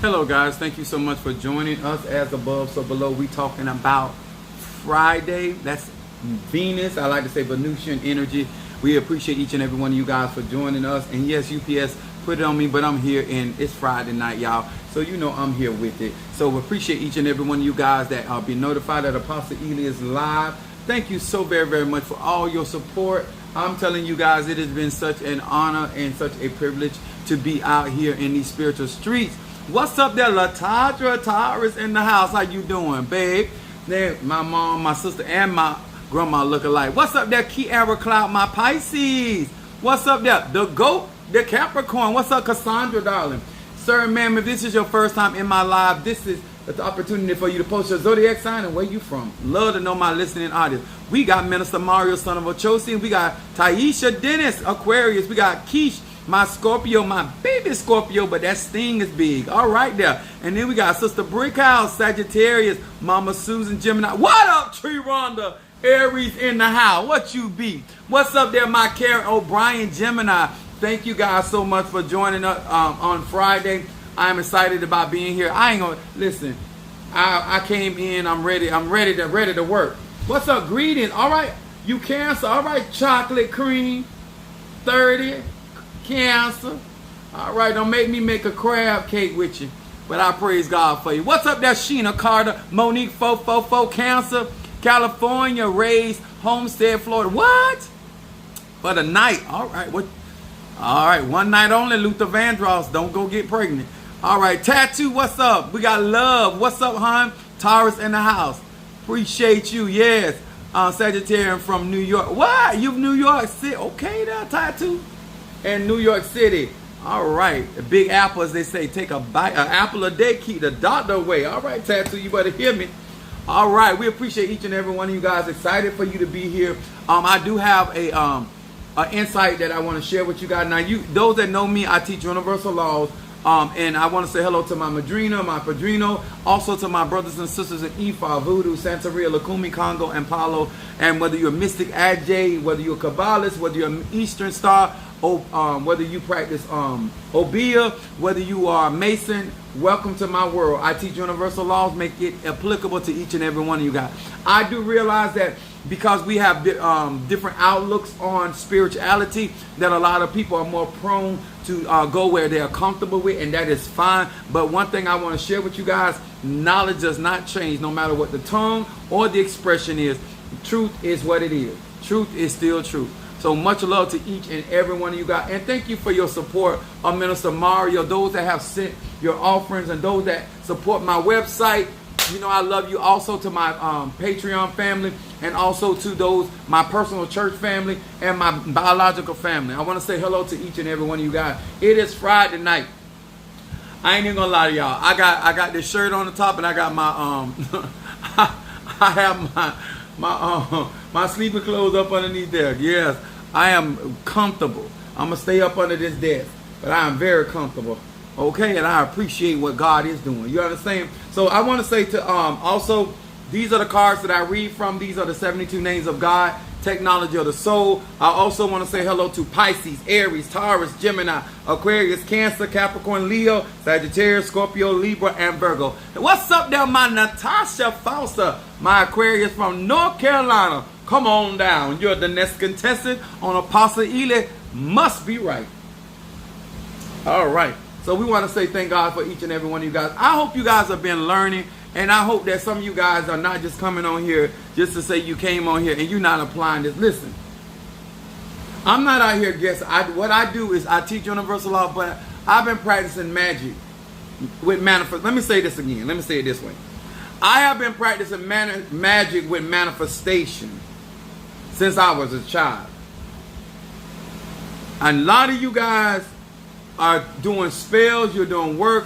Hello guys, thank you so much for joining us. As above, so below. We talking about Friday. That's Venus. I like to say Venusian energy. We appreciate each and every one of you guys for joining us. And yes, UPS put it on me, but I'm here and it's Friday night, y'all. So you know I'm here with it. So we appreciate each and every one of you guys that be notified that Apostle Ely is live. Thank you so very, very much for all your support. I'm telling you guys, it has been such an honor and such a privilege to be out here in these spiritual streets. What's up there, LaTadra Tyrus in the house? How you doing, babe? There, my mom, my sister, and my grandma look alike. What's up there, Kiara Cloud, my Pisces? What's up there, the GOAT, the Capricorn? What's up, Cassandra, darling? Sir and ma'am, if this is your first time in my live, this is the opportunity for you to post your zodiac sign and where you from. Love to know my listening audience. We got Minister Mario, son of Ochosi. We got Taisha Dennis, Aquarius. We got Keish, my Scorpio, my baby Scorpio, but that sting is big. All right there. And then we got Sister Brickhouse, Sagittarius, Mama Susan, Gemini. What up, Tree Rhonda? Aries in the house. What you be? What's up there, my Karen O'Brien, Gemini? Thank you guys so much for joining us on Friday. I'm excited about being here. I ain't gonna listen. I came in. I'm ready. I'm ready to work. What's up? Greetings. All right, you Cancer. All right, chocolate cream. 30. Cancer. All right, don't make me make a crab cake with you, but I praise God for you. What's up there, Sheena Carter, Monique 444, Cancer, California, raised, Homestead, Florida. What? For the night. All right, what? All right, one night only, Luther Vandross. Don't go get pregnant. All right, Tattoo, what's up? We got Love. What's up, hon? Taurus in the house. Appreciate you, yes. Sagittarian from New York. What? You New York City? Okay, there, Tattoo. And New York City. All right. The Big Apple, as they say, take a bite, an apple a day, keep the doctor away. All right, Tattoo, you better hear me. All right, we appreciate each and every one of you guys. Excited for you to be here. I do have a an insight that I want to share with you guys. Now, those that know me, I teach universal laws. And I want to say hello to my Madrina, my Padrino, also to my brothers and sisters in Ifa, Voodoo, Santeria, Lukumi, Congo, and Palo. And whether you're a mystic Ajay, whether you're a Kabbalist, whether you're an Eastern Star, whether you practice Obeah, whether you are a Mason, welcome to my world. I teach universal laws, make it applicable to each and every one of you guys. I do realize that because we have different outlooks on spirituality, that a lot of people are more prone to go where they are comfortable with, and that is fine. But one thing I want to share with you guys, knowledge does not change no matter what the tongue or the expression is. Truth is what it is. Truth is still truth. So much love to each and every one of you guys. And thank you for your support of Minister Mario, those that have sent your offerings and those that support my website. You know I love you. Also to my Patreon family, and also to those, my personal church family and my biological family. I want to say hello to each and every one of you guys. It is Friday night. I ain't even gonna lie to y'all. I got this shirt on the top, and I got my I have my sleeping clothes up underneath there. Yes, I am comfortable. I'm gonna stay up under this desk, but I am very comfortable. Okay, and I appreciate what God is doing. You understand? So I want to say to also, these are the cards that I read from. These are the 72 names of God, technology of the soul. I also want to say hello to Pisces, Aries, Taurus, Gemini, Aquarius, Cancer, Capricorn, Leo, Sagittarius, Scorpio, Libra, and Virgo. And what's up there, my Natasha Fausta, my Aquarius from North Carolina? Come on down. You're the next contestant on Apostle Ely Must Be Right. All right. So we want to say thank God for each and every one of you guys. I hope you guys have been learning, and I hope that some of you guys are not just coming on here just to say you came on here and you're not applying this. Listen, I'm not out here guessing. What I do is I teach universal law, but I've been practicing magic with manifest. Let me say this again. Let me say it this way. I have been practicing magic with manifestation since I was a child. And a lot of you guys are doing spells, you're doing work.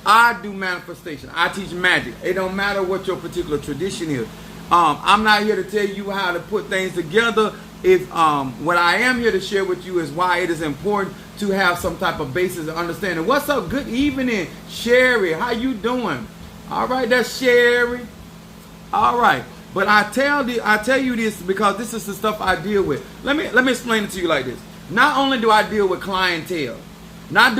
I do manifestation. I teach magic. It don't matter what your particular tradition is. I'm not here to tell you how to put things together. If what I am here to share with you is why it is important to have some type of basis of understanding. What's up? Good evening, Sherry. How you doing? All right, that's Sherry. All right, but I tell you this because this is the stuff I deal with. Let me explain it to you like this. Not only do I deal with clientele, Not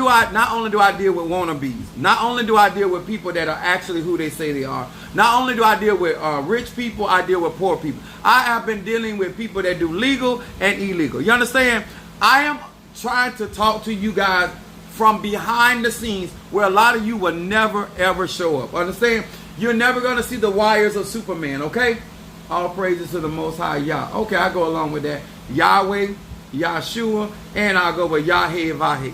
only do I deal with wannabes. Not only do I deal with people that are actually who they say they are. Not only do I deal with rich people, I deal with poor people. I have been dealing with people that do legal and illegal. You understand? I am trying to talk to you guys from behind the scenes where a lot of you will never ever show up. Understand? You're never going to see the wires of Superman, okay? All praises to the Most High Yah. Okay, I go along with that. Yahweh, Yahshua, and I'll go with Yahweh.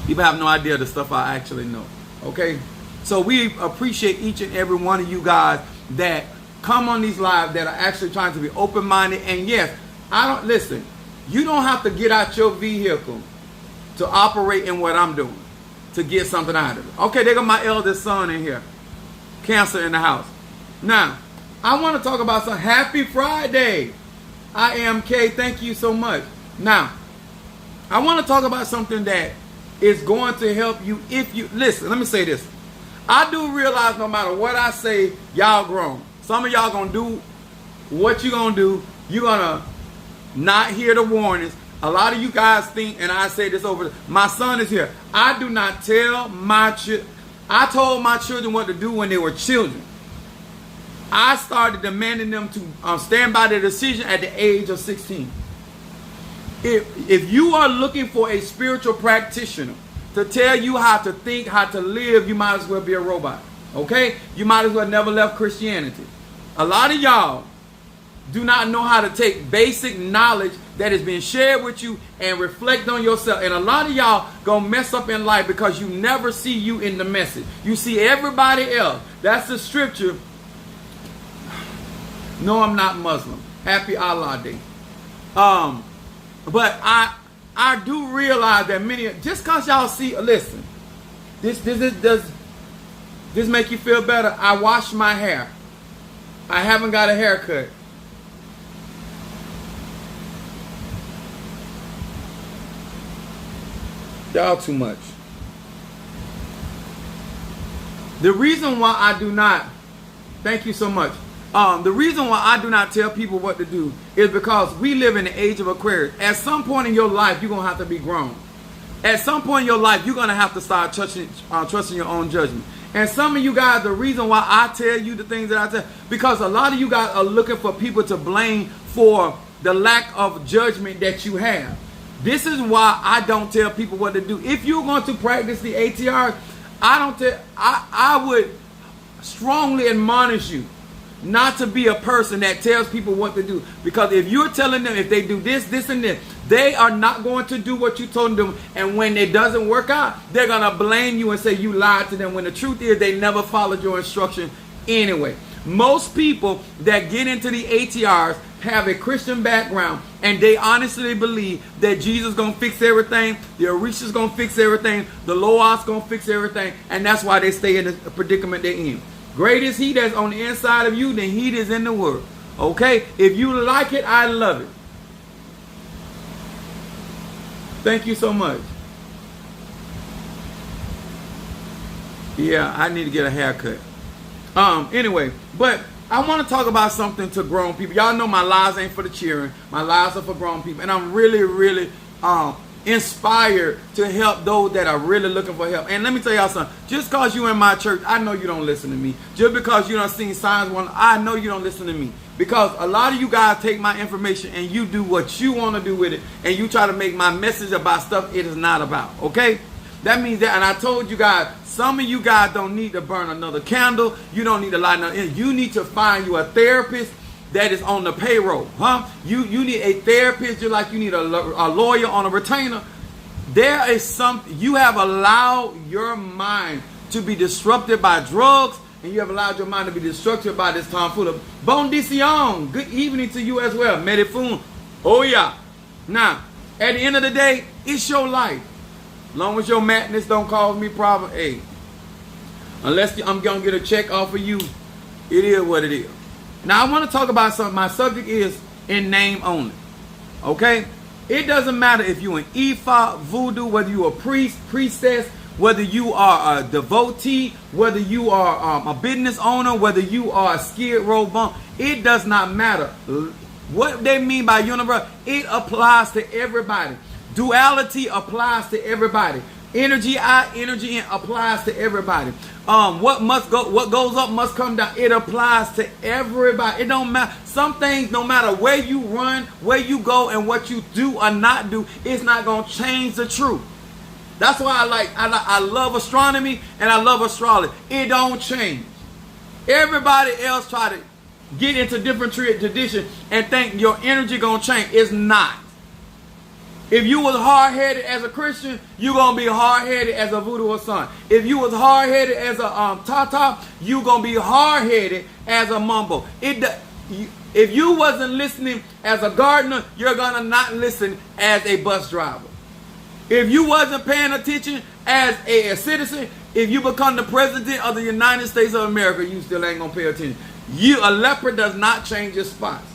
People have no idea the stuff I actually know. Okay? So we appreciate each and every one of you guys that come on these lives that are actually trying to be open-minded. And yes, listen, you don't have to get out your vehicle to operate in what I'm doing to get something out of it. Okay, they got my eldest son in here. Cancer in the house. Now, I want to talk about some Happy Friday. I am K. Thank you so much. Now, I want to talk about something that is going to help you if you listen. Let me say this. I do realize no matter what I say, y'all grown. Some of y'all gonna do what you gonna do. You're gonna not hear the warnings. A lot of you guys think, and I say this over, my son is here. I do not tell my children. I told my children what to do when they were children. I started demanding them to stand by their decision at the age of 16. If you are looking for a spiritual practitioner to tell you how to think, how to live, you might as well be a robot. Okay? You might as well never left Christianity. A lot of y'all do not know how to take basic knowledge that is being shared with you and reflect on yourself. And a lot of y'all gonna mess up in life because you never see you in the message. You see everybody else. That's the scripture. No, I'm not Muslim. Happy Allah Day. But I do realize that many, just cause y'all see, listen, does this make you feel better? I wash my hair. I haven't got a haircut. Y'all too much. The reason why I do not, thank you so much. The reason why I do not tell people what to do is because we live in the age of Aquarius. At some point in your life, you're going to have to be grown. At some point in your life, you're going to have to start trusting your own judgment. And some of you guys, the reason why I tell you the things that I tell, because a lot of you guys are looking for people to blame for the lack of judgment that you have. This is why I don't tell people what to do. If you're going to practice the ATR, I would strongly admonish you not to be a person that tells people what to do. Because if you're telling them if they do this, this, and this, they are not going to do what you told them. And when it doesn't work out, they're going to blame you and say you lied to them. When the truth is they never followed your instruction anyway. Most people that get into the ATRs have a Christian background and they honestly believe that Jesus is going to fix everything, the Orisha is going to fix everything, the Loas is going to fix everything, and that's why they stay in the predicament they're in. Great is he that's on the inside of you than he that's in the world. Okay? If you like it, I love it. Thank you so much. Yeah, I need to get a haircut. Anyway, but I want to talk about something to grown people. Y'all know my lives ain't for the cheering. My lives are for grown people. And I'm really, really inspired to help those that are really looking for help. And let me tell y'all something. Just because you in my church, I know you don't listen to me. Just because you done seen signs, I know you don't listen to me. Because a lot of you guys take my information and you do what you want to do with it. And you try to make my message about stuff it is not about. Okay? That means that, and I told you guys, some of you guys don't need to burn another candle. You don't need to light another. You need to find you a therapist that is on the payroll, huh? You need a therapist just like you need a lawyer on a retainer. There is something, you have allowed your mind to be disrupted by drugs, and you have allowed your mind to be disrupted by this tomfoolery. Bon dision, good evening to you as well. Medifun, oh yeah. Now, at the end of the day, it's your life. As long as your madness don't cause me problem, hey, unless I'm going to get a check off of you, it is what it is. Now, I want to talk about something. My subject is in name only. Okay? It doesn't matter if you're an Ifa, voodoo, whether you're a priest, priestess, whether you are a devotee, whether you are a business owner, whether you are a skid row bump. It does not matter. What they mean by universe, it applies to everybody. Duality applies to everybody. Energy out, energy in applies to everybody. What goes up must come down. It applies to everybody. It don't matter. Some things, no matter where you run, where you go, and what you do or not do, it's not gonna change the truth. That's why I love astronomy and I love astrology. It don't change. Everybody else try to get into different tradition and think your energy gonna change. It's not. If you was hard-headed as a Christian, you're going to be hard-headed as a Voodoo or Sun. If you was hard-headed as a Tata, you're going to be hard-headed as a Mumbo. If you wasn't listening as a gardener, you're going to not listen as a bus driver. If you wasn't paying attention as a citizen, if you become the president of the United States of America, you still ain't going to pay attention. A leopard does not change your spots.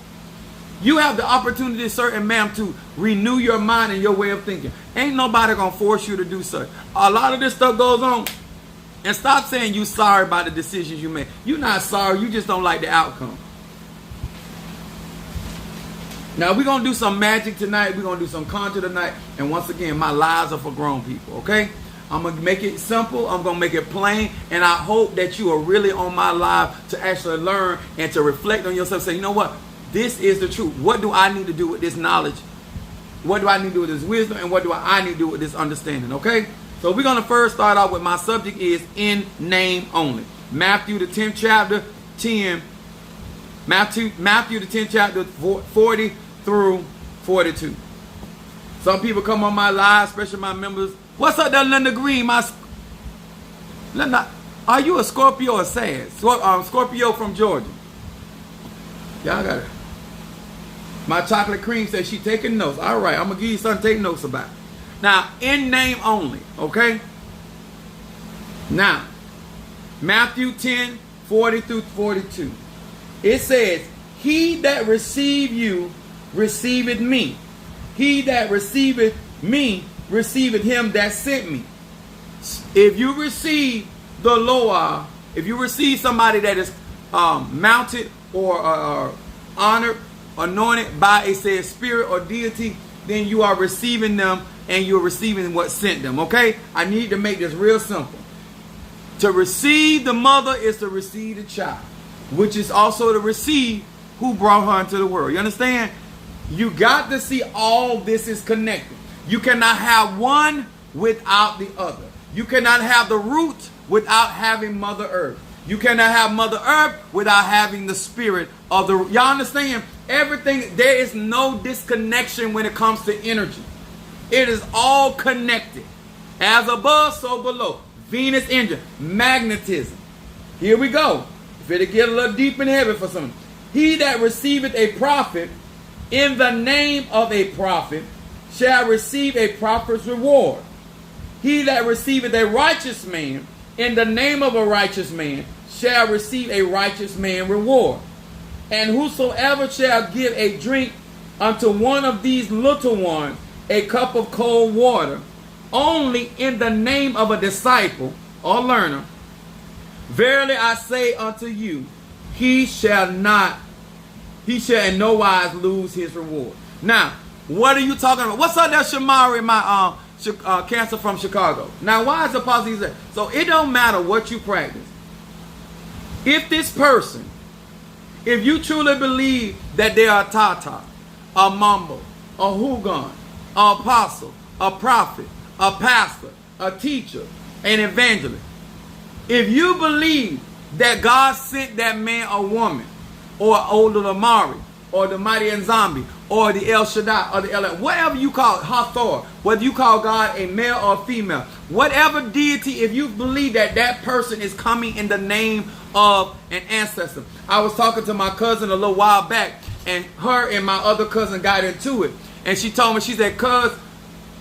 You have the opportunity, sir and ma'am, to renew your mind and your way of thinking. Ain't nobody going to force you to do so. A lot of this stuff goes on. And stop saying you sorry about the decisions you made. You're not sorry. You just don't like the outcome. Now, we're going to do some magic tonight. We're going to do some conjure tonight. And once again, my lives are for grown people, okay? I'm going to make it simple. I'm going to make it plain. And I hope that you are really on my live to actually learn and to reflect on yourself. Say, you know what? This is the truth. What do I need to do with this knowledge? What do I need to do with this wisdom? And what do I need to do with this understanding? Okay? So we're going to first start off with my subject is in name only. Matthew the 10th chapter 10. Matthew the 10th chapter 40 through 42. Some people come on my live, especially my members. What's up there, Linda Green? Linda, are you a Scorpio or Sag? Scorpio from Georgia. Y'all got it. My chocolate cream says she taking notes. All right, I'm going to give you something to take notes about. Now, in name only, okay? Now, Matthew 10, 40 through 42. It says, he that receive you, receiveth me. He that receiveth me, receiveth him that sent me. If you receive the Loa, if you receive somebody that is mounted or honored, anointed by a said spirit or deity, then you are receiving them and you're receiving what sent them. Okay? I need to make this real simple. To receive the mother is to receive the child, which is also to receive who brought her into the world. You understand? You got to see all this is connected. You cannot have one without the other. You cannot have the root without having Mother Earth. You cannot have Mother Earth without having the spirit of the... Y'all understand? Everything, there is no disconnection when it comes to energy. It is all connected. As above, so below. Venus engine, magnetism. Here we go. If it'll get a little deep in heaven for something. He that receiveth a prophet in the name of a prophet shall receive a prophet's reward. He that receiveth a righteous man in the name of a righteous man shall receive a righteous man reward. And whosoever shall give a drink unto one of these little ones a cup of cold water, only in the name of a disciple or learner, verily I say unto you, he shall in no wise lose his reward. Now, what are you talking about? What's up there, Shamari, my cancer from Chicago? Now, why is the policy that? So it don't matter what you practice. If this person, if you truly believe that they are Tata, a Mambo, a Hugon, an apostle, a prophet, a pastor, a teacher, an evangelist, if you believe that God sent that man or woman, or Ololamari, or the Mighty Nzambi, or the El Shaddai, or the El, whatever you call it, Hathor, whether you call God a male or a female, whatever deity, if you believe that that person is coming in the name of an ancestor. I was talking to my cousin a little while back, and her and my other cousin got into it, and she told me, she said, cuz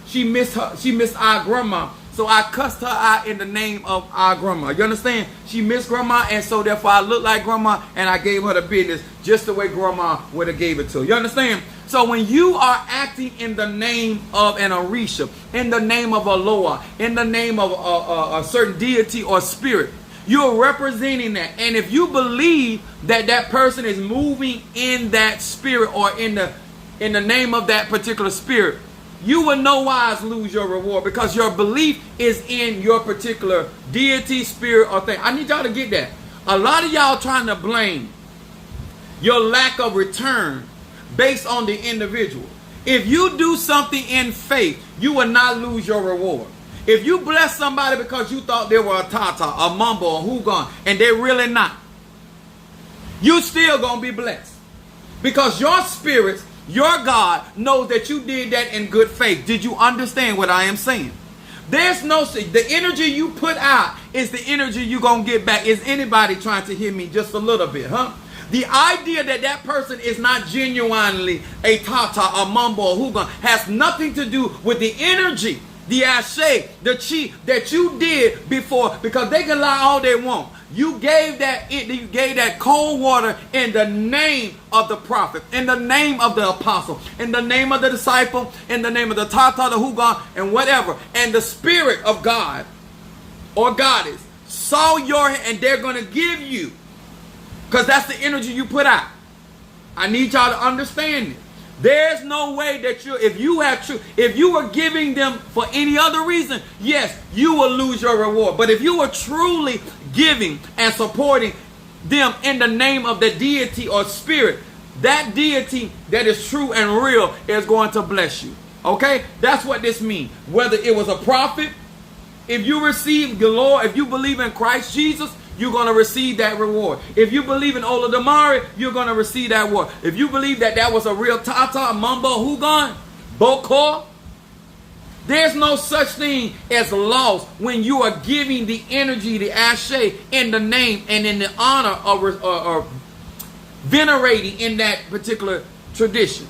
she missed our grandma, so I cussed her out in the name of our grandma. You understand? She missed grandma, and so therefore I look like grandma, and I gave her the business just the way grandma would have gave it to her. You understand? So when you are acting in the name of an Orisha, in the name of a Loa, in the name of a certain deity or spirit, you're representing that. And if you believe that that person is moving in that spirit or in the name of that particular spirit, you will no wise lose your reward because your belief is in your particular deity, spirit, or thing. I need y'all to get that. A lot of y'all trying to blame your lack of return based on the individual. If you do something in faith, you will not lose your reward. If you bless somebody because you thought they were a tata, a mumbo, a hugon, and they're really not, you still gonna be blessed. Because your spirit, your God, knows that you did that in good faith. Did you understand what I am saying? There's no, the energy you put out is the energy you're gonna get back. Is anybody trying to hear me just a little bit, huh? The idea that that person is not genuinely a tata, a mumbo, a hugon has nothing to do with the energy, the ashe, the chi that you did before, because they can lie all they want. You gave that cold water in the name of the prophet, in the name of the apostle, in the name of the disciple, in the name of the tata, the hugon, and whatever. And the spirit of God or goddess saw your, and they're going to give you, because that's the energy you put out. I need y'all to understand it. There's no way that if you were giving them for any other reason, yes, you will lose your reward. But if you were truly giving and supporting them in the name of the deity or spirit, that deity that is true and real is going to bless you. Okay? That's what this means. Whether it was a prophet, if you receive the Lord, if you believe in Christ Jesus, you're going to receive that reward. If you believe in Ola Damari, you're going to receive that reward. If you believe that that was a real tata, mumbo, hugon, bokor, there's no such thing as loss when you are giving the energy, the ashe, in the name and in the honor or venerating in that particular tradition.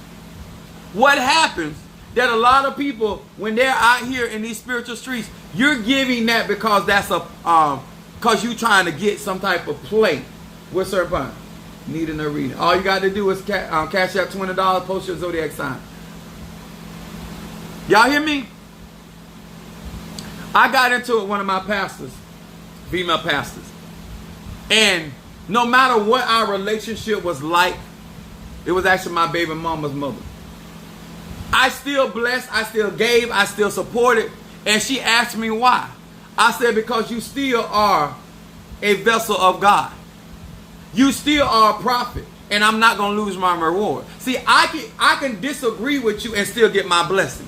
What happens that a lot of people, when they're out here in these spiritual streets, you're giving that because that's because you trying to get some type of play with certain need an arena. All you got to do is cash out $20, post your zodiac sign. Y'all hear me? I got into it with one of my pastors, female pastors. And no matter what our relationship was like, it was actually my baby mama's mother. I still blessed, I still gave, I still supported. And she asked me why. I said, because you still are a vessel of God. You still are a prophet. And I'm not going to lose my reward. See, I can disagree with you and still get my blessing.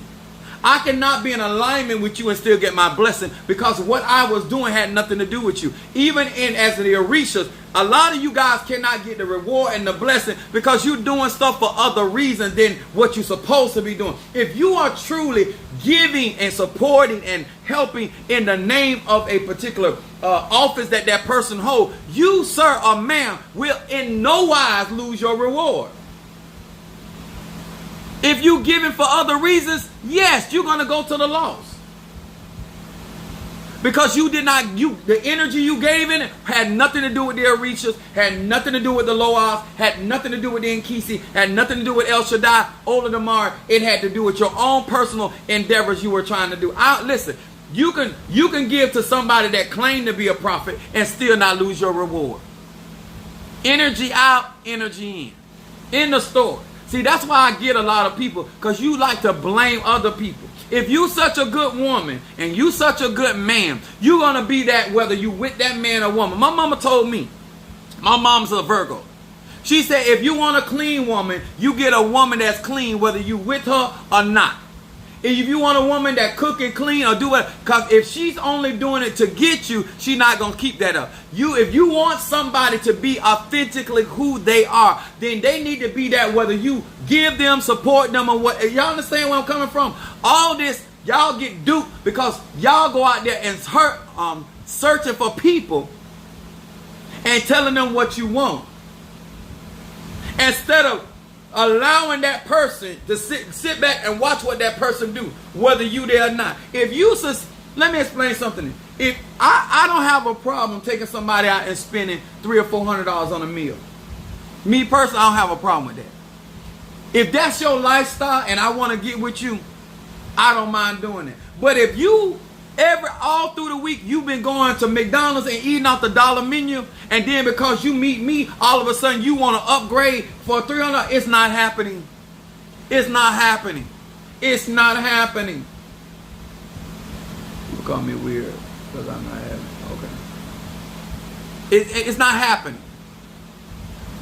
I cannot be in alignment with you and still get my blessing, because what I was doing had nothing to do with you. Even as the Orishas, a lot of you guys cannot get the reward and the blessing because you're doing stuff for other reasons than what you're supposed to be doing. If you are truly giving and supporting and helping in the name of a particular office that that person holds, you, sir or ma'am, will in no wise lose your reward. If you giving for other reasons, yes, you're going to go to the loss. Because you did not, the energy you gave in it had nothing to do with the Orishas, had nothing to do with the Loas, had nothing to do with the Nkisi, had nothing to do with El Shaddai, Ola Damar. It had to do with your own personal endeavors you were trying to do. Listen, you can give to somebody that claimed to be a prophet and still not lose your reward. Energy out, energy in the store. See, that's why I get a lot of people, because you like to blame other people. If you such a good woman and you such a good man, you're going to be that whether you with that man or woman. My mama told me, my mom's a Virgo. She said, if you want a clean woman, you get a woman that's clean whether you with her or not. If you want a woman that cook and clean or do it, because if she's only doing it to get you, she's not going to keep that up. If you want somebody to be authentically who they are, then they need to be that whether you give them, support them, or what. Y'all understand where I'm coming from? All this, y'all get duped because y'all go out there and searching for people and telling them what you want. Instead of allowing that person to sit back and watch what that person do, whether you there or not. Let me explain something. If I don't have a problem taking somebody out and spending $300 or $400 on a meal. Me personally, I don't have a problem with that. If that's your lifestyle and I want to get with you, I don't mind doing it. But if you all through the week you've been going to McDonald's and eating off the dollar menu, and then because you meet me, all of a sudden you want to upgrade for $300, it's not happening. It's not happening. It's not happening. You call me weird because I'm not having it. Okay. It's not happening.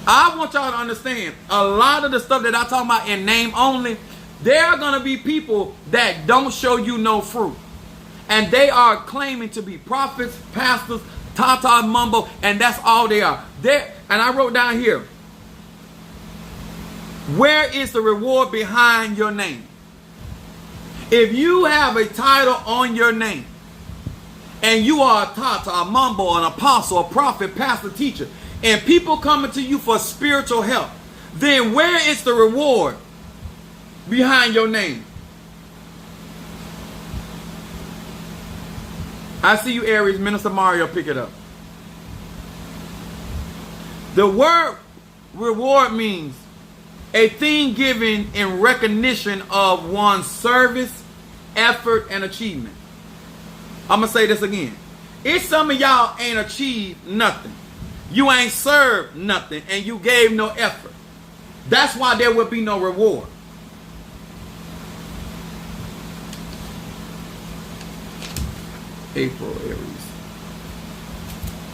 I want y'all to understand, a lot of the stuff that I talk about in name only, there are going to be people that don't show you no fruit. And they are claiming to be prophets, pastors, tata mumbo, and that's all they are. And I wrote down here, where is the reward behind your name? If you have a title on your name, and you are a tata, a mumbo, an apostle, a prophet, pastor, teacher, and people coming to you for spiritual help, then where is the reward behind your name? I see you, Aries. Minister Mario, pick it up. The word reward means a thing given in recognition of one's service, effort, and achievement. I'm going to say this again. If some of y'all ain't achieved nothing, you ain't served nothing, and you gave no effort, that's why there will be no reward. April, Aries.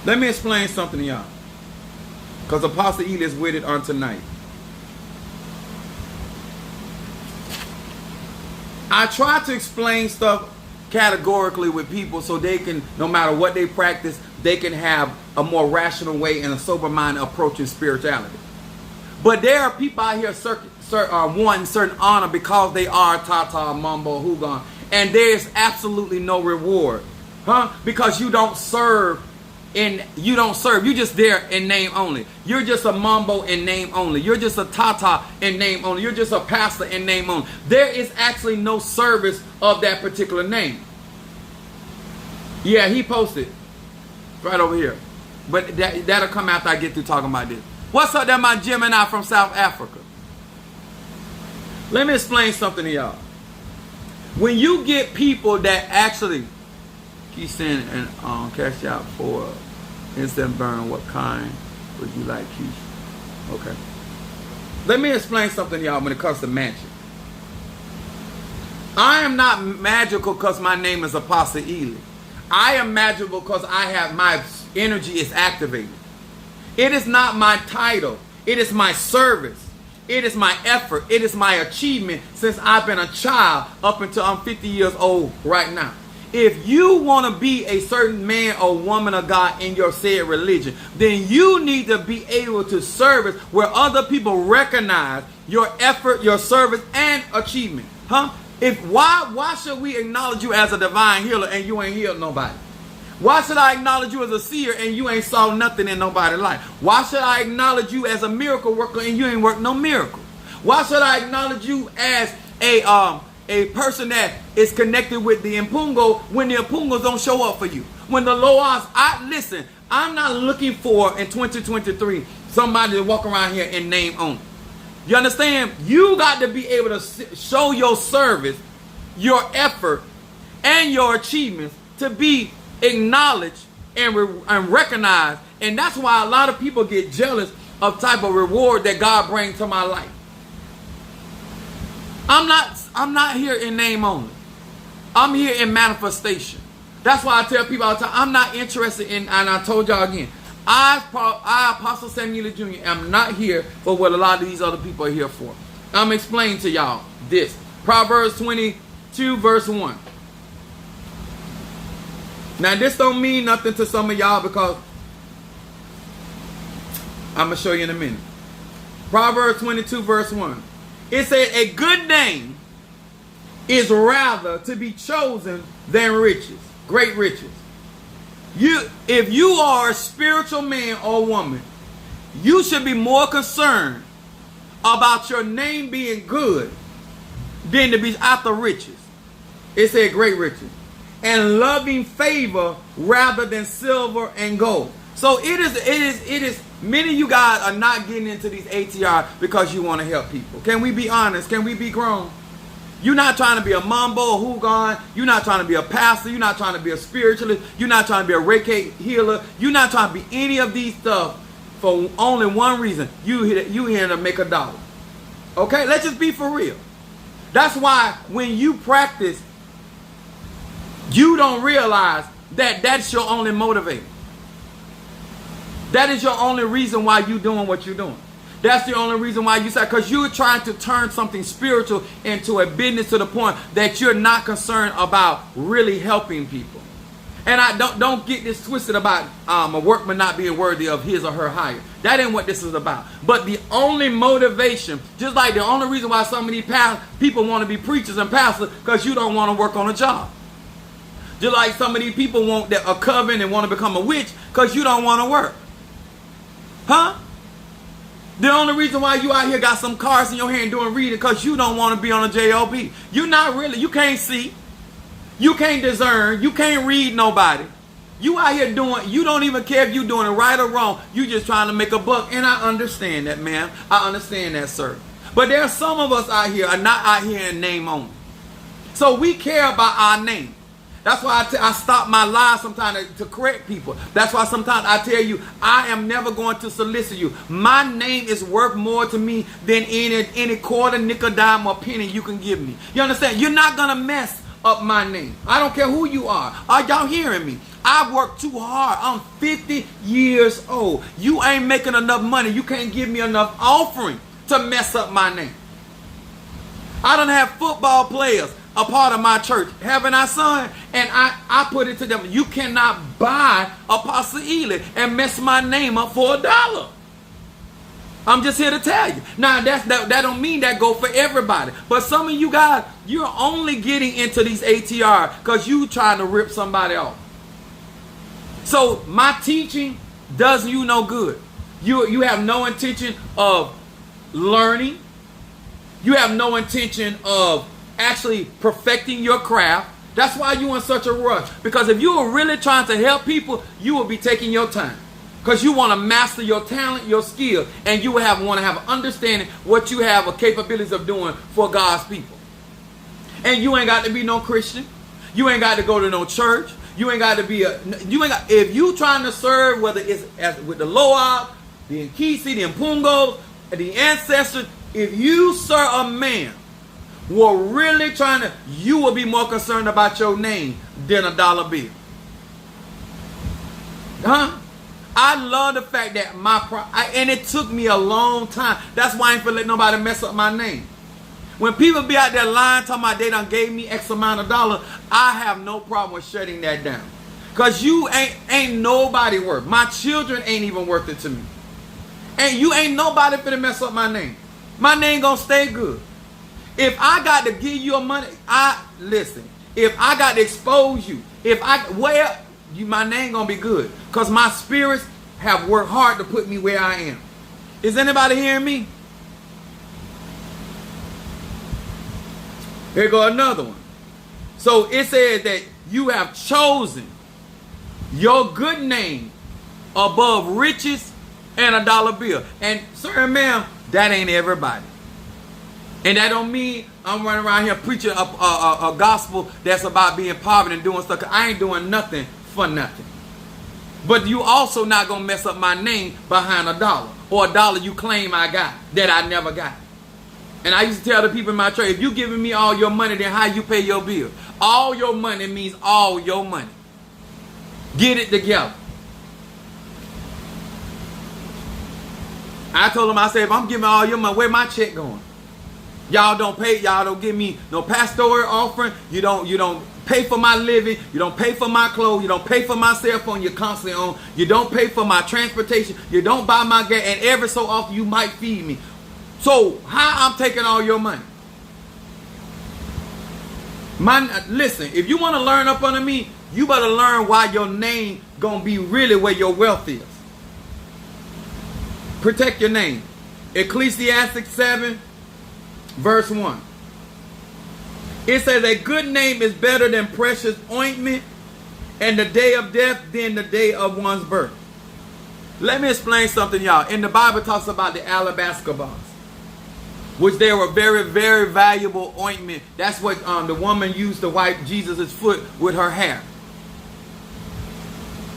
Let me explain something to y'all, because Apostle Ely is with it on tonight. I try to explain stuff categorically with people so they can, no matter what they practice, they can have a more rational way and a sober mind approaching spirituality. But there are people out here wanting certain honor because they are tata, mumbo, hugon, and there is absolutely no reward, because you don't serve. You just there in name only. You're just a mumbo in name only. You're just a tata in name only. You're just a pastor in name only. There is actually no service of that particular name. Yeah, he posted right over here, but that'll come after I get through talking about this. What's up there, my Gemini from South Africa? Let me explain something to y'all. When you get people that actually keep sending and cash out for instant burn, what kind would you like, Keisha? Okay. Let me explain something to y'all when it comes to magic. I am not magical because my name is Apostle Ely. I am magical because my energy is activated. It is not my title. It is my service. It is my effort. It is my achievement since I've been a child up until I'm 50 years old right now. If you want to be a certain man or woman of God in your said religion, then you need to be able to service where other people recognize your effort, your service, and achievement. Why should we acknowledge you as a divine healer and you ain't healed nobody? Why should I acknowledge you as a seer and you ain't saw nothing in nobody's life? Why should I acknowledge you as a miracle worker and you ain't worked no miracle? Why should I acknowledge you as a person that is connected with the Impungo when the Impungos don't show up for you? When the Loas, listen, I'm not looking for in 2023 somebody to walk around here in name only. You understand? You got to be able to show your service, your effort, and your achievements to be acknowledged and recognized. And that's why a lot of people get jealous of type of reward that God brings to my life. I'm not here in name only. I'm here in manifestation. That's why I tell people all the time, I'm not interested in, and I told y'all again, I, Apostle Samuel Jr., am not here for what a lot of these other people are here for. I'm explaining to y'all this. Proverbs 22 verse 1. Now this don't mean nothing to some of y'all because I'm going to show you in a minute. Proverbs 22 verse 1. It said, a good name is rather to be chosen than riches, great riches. If you are a spiritual man or woman, you should be more concerned about your name being good than to be after riches. It said great riches. And loving favor rather than silver and gold. So it is. Many of you guys are not getting into these ATR because you want to help people. Can we be honest? Can we be grown? You're not trying to be a mumbo, a hugon. You're not trying to be a pastor. You're not trying to be a spiritualist. You're not trying to be a Reiki healer. You're not trying to be any of these stuff for only one reason. You here to make $1. Okay, let's just be for real. That's why when you practice, you don't realize that that's your only motivator. That is your only reason why you're doing what you're doing. That's the only reason why you say, because you're trying to turn something spiritual into a business to the point that you're not concerned about really helping people. And I don't get this twisted about a workman not being worthy of his or her hire. That ain't what this is about. But the only motivation, just like the only reason why so many people want to be preachers and pastors, because you don't want to work on a job. Just like some of these people want a coven and want to become a witch because you don't want to work. Huh? The only reason why you out here got some cars in your hand doing reading because you don't want to be on a job. You're not really, you can't see. You can't discern. You can't read nobody. You out here doing, you don't even care if you're doing it right or wrong. You just trying to make a buck. And I understand that, ma'am. I understand that, sir. But there are some of us out here are not out here in name only. So we care about our name. That's why I stop my lies sometimes to correct people. That's why sometimes I tell you, I am never going to solicit you. My name is worth more to me than any quarter, nickel, dime, or penny you can give me. You understand? You're not going to mess up my name. I don't care who you are. Are y'all hearing me? I worked too hard. I'm 50 years old. You ain't making enough money. You can't give me enough offering to mess up my name. I don't have football players a part of my church, haven't I, son? And I put it to them, you cannot buy Apostle Ely and mess my name up for $1. I'm just here to tell you. Now, that don't mean that go for everybody. But some of you guys, you're only getting into these ATR because you trying to rip somebody off. So my teaching does you no good. You have no intention of learning. You have no intention of actually perfecting your craft. That's why you're in such a rush. Because if you were really trying to help people, you will be taking your time. Because you want to master your talent, your skill, and you will want to have an understanding what you have a capabilities of doing for God's people. And you ain't got to be no Christian. You ain't got to go to no church. You ain't got to be if you trying to serve, whether it's with the Loab, the Nkisi, the Mpungos, the ancestors, if you serve a man were really trying to, you will be more concerned about your name than $1 bill. Huh? I love the fact that and it took me a long time. That's why I ain't finna let nobody mess up my name. When people be out there lying, talking about they done gave me X amount of dollars, I have no problem with shutting that down. Because you ain't nobody worth. My children ain't even worth it to me. And you ain't nobody finna mess up my name. My name gonna stay good. If I got to give you money, listen. If I got to expose you, my name gonna be good. Because my spirits have worked hard to put me where I am. Is anybody hearing me? Here go another one. So it says that you have chosen your good name above riches and $1 bill. And sir and ma'am, that ain't everybody. And that don't mean I'm running around here preaching a gospel that's about being poverty and doing stuff. 'Cause I ain't doing nothing for nothing. But you also not going to mess up my name behind $1 or $1 you claim I got that I never got. And I used to tell the people in my church, if you giving me all your money, then how you pay your bill? All your money means all your money. Get it together. I told them, I said, if I'm giving all your money, where my check going? Y'all don't pay, y'all don't give me no pastoral offering. You don't pay for my living. You don't pay for my clothes. You don't pay for my cell phone you're constantly on. You don't pay for my transportation. You don't buy my gas. And every so often you might feed me. So how I'm taking all your money? Listen, if you want to learn up under me, you better learn why your name gonna be really where your wealth is. Protect your name. Ecclesiastes 7 verse 1. It says a good name is better than precious ointment, and the day of death than the day of one's birth. Let me explain something, y'all. In the Bible, it talks about the alabaster box, which they were very, very valuable ointment. That's what the woman used to wipe Jesus' foot with her hair.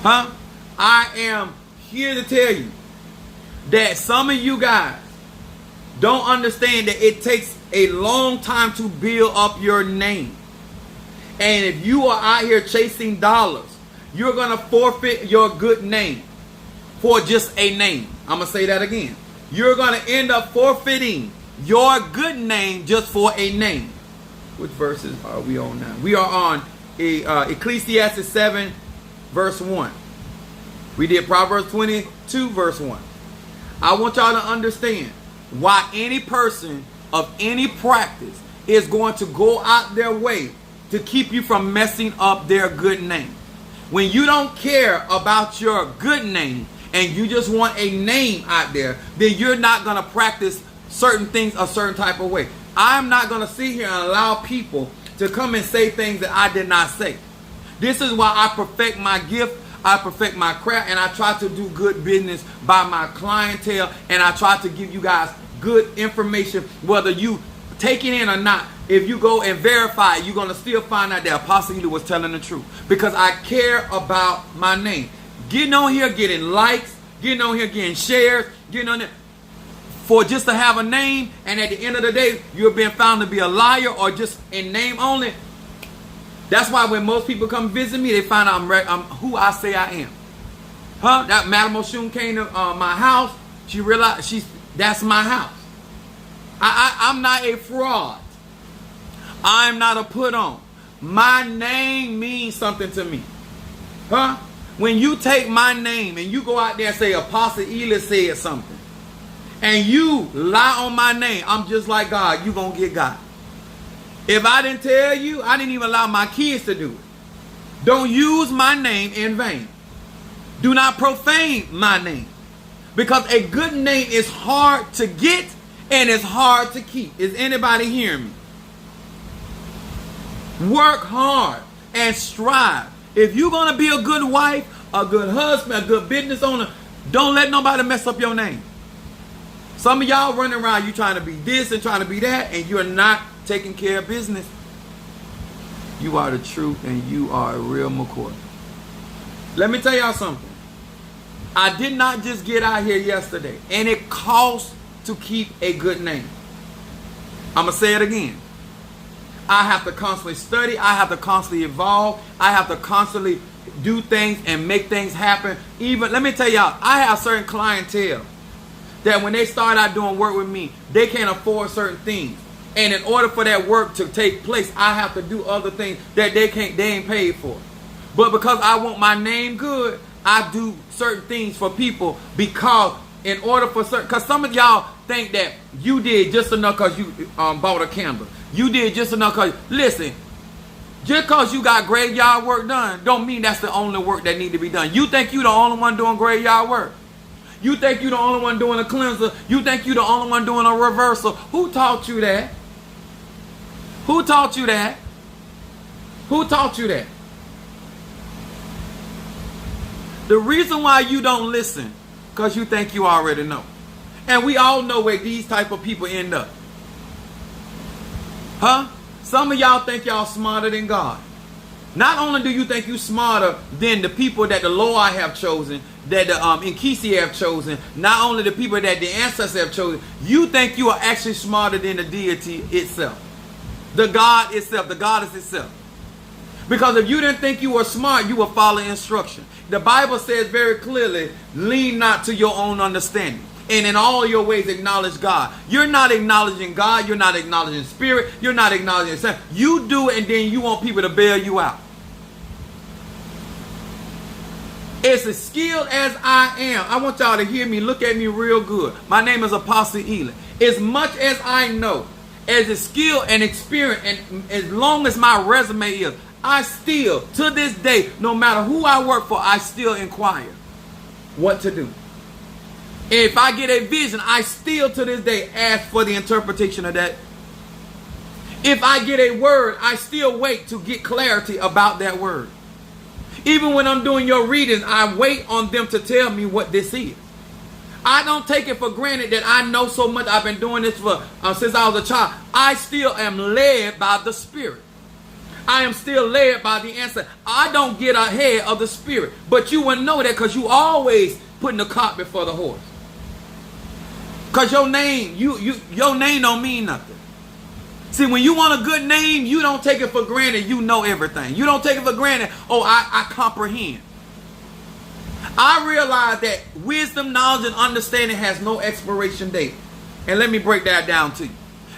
Huh? I am here to tell you that some of you guys don't understand that it takes a long time to build up your name. And if you are out here chasing dollars, you're going to forfeit your good name for just a name. I'm going to say that again. You're going to end up forfeiting your good name just for a name. Which verses are we on now? We are on Ecclesiastes 7, verse 1. We did Proverbs 22, verse 1. I want y'all to understand why any person of any practice is going to go out their way to keep you from messing up their good name. When you don't care about your good name and you just want a name out there, then you're not going to practice certain things a certain type of way. I'm not going to sit here and allow people to come and say things that I did not say. This is why I perfect my gift, I perfect my craft, and I try to do good business by my clientele, and I try to give you guys good information, whether you take it in or not. If you go and verify it, you're going to still find out that Apostle Ely was telling the truth, because I care about my name. Getting on here, getting likes, getting on here, getting shares, getting on there for just to have a name, and at the end of the day, you're being found to be a liar or just in name only. That's why when most people come visit me, they find out I'm who I say I am. That Madam Oshun came to my house. She realized that's my house. I'm not a fraud. I'm not a put on. My name means something to me. When you take my name and you go out there and say Apostle Ely said something, and you lie on my name, I'm just like God. You gonna get God. If I didn't tell you, I didn't even allow my kids to do it. Don't use my name in vain. Do not profane my name. Because a good name is hard to get and it's hard to keep. Is anybody hearing me? Work hard and strive. If you're going to be a good wife, a good husband, a good business owner, don't let nobody mess up your name. Some of y'all running around, you trying to be this and trying to be that, and you're not taking care of business. You are the truth and you are a real McCoy. Let me tell y'all something. I did not just get out here yesterday, and it costs to keep a good name. I'm going to say it again. I have to constantly study. I have to constantly evolve. I have to constantly do things and make things happen. Even, let me tell y'all, I have certain clientele that when they start out doing work with me, they can't afford certain things. And in order for that work to take place, I have to do other things that they ain't paid for. But because I want my name good, I do certain things for people because in order for certain, because some of y'all think that you did just enough because you bought a candle. You did just enough because, listen, just because you got graveyard work done, don't mean that's the only work that need to be done. You think you the only one doing graveyard work? You think you the only one doing a cleanser? You think you the only one doing a reversal? Who taught you that? Who taught you that? Who taught you that? The reason why you don't listen, because you think you already know. And we all know where these type of people end up. Some of y'all think y'all smarter than God. Not only do you think you smarter than the people that the Lord have chosen, that the Nkisi have chosen, not only the people that the ancestors have chosen, you think you are actually smarter than the deity itself. The God itself, the goddess itself. Because if you didn't think you were smart, you would follow instruction. The Bible says very clearly, lean not to your own understanding. And in all your ways acknowledge God. You're not acknowledging God. You're not acknowledging spirit. You're not acknowledging yourself. You do it and then you want people to bail you out. As skilled as I am, I want y'all to hear me, look at me real good. My name is Apostle Ely. As much as I know, as skilled and experienced, and as long as my resume is, I still, to this day, no matter who I work for, I still inquire what to do. If I get a vision, I still to this day ask for the interpretation of that. If I get a word, I still wait to get clarity about that word. Even when I'm doing your readings, I wait on them to tell me what this is. I don't take it for granted that I know so much. I've been doing this for since I was a child. I still am led by the Spirit. I am still led by the answer. I don't get ahead of the Spirit. But you wouldn't know that because you always putting the cart before the horse. Because your name, your name don't mean nothing. See, when you want a good name, you don't take it for granted. You know everything. You don't take it for granted. Oh, I comprehend. I realize that wisdom, knowledge, and understanding has no expiration date. And let me break that down to you.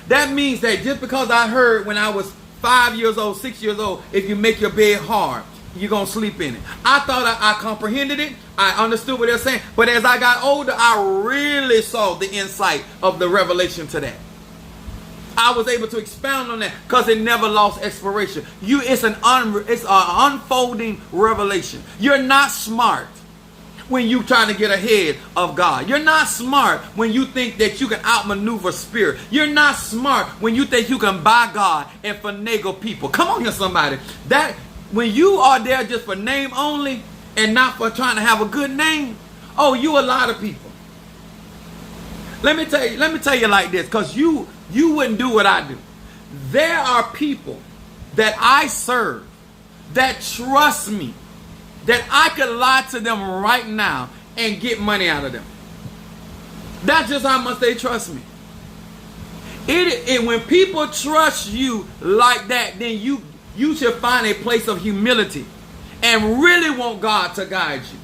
That means that just because I heard when I was 5 years old, 6 years old, if you make your bed hard, you're going to sleep in it. I thought I comprehended it. I understood what they're saying. But as I got older, I really saw the insight of the revelation to that. I was able to expound on that because it never lost expiration. It's an unfolding revelation. You're not smart when you trying to get ahead of God. You're not smart when you think that you can outmaneuver spirit. You're not smart when you think you can buy God and finagle people. Come on here, somebody. That when you are there just for name only and not for trying to have a good name, oh, you a lot of people. Let me tell you like this, because you wouldn't do what I do. There are people that I serve that trust me, that I could lie to them right now and get money out of them. That's just how much they trust me. When people trust you like that, then you should find a place of humility and really want God to guide you.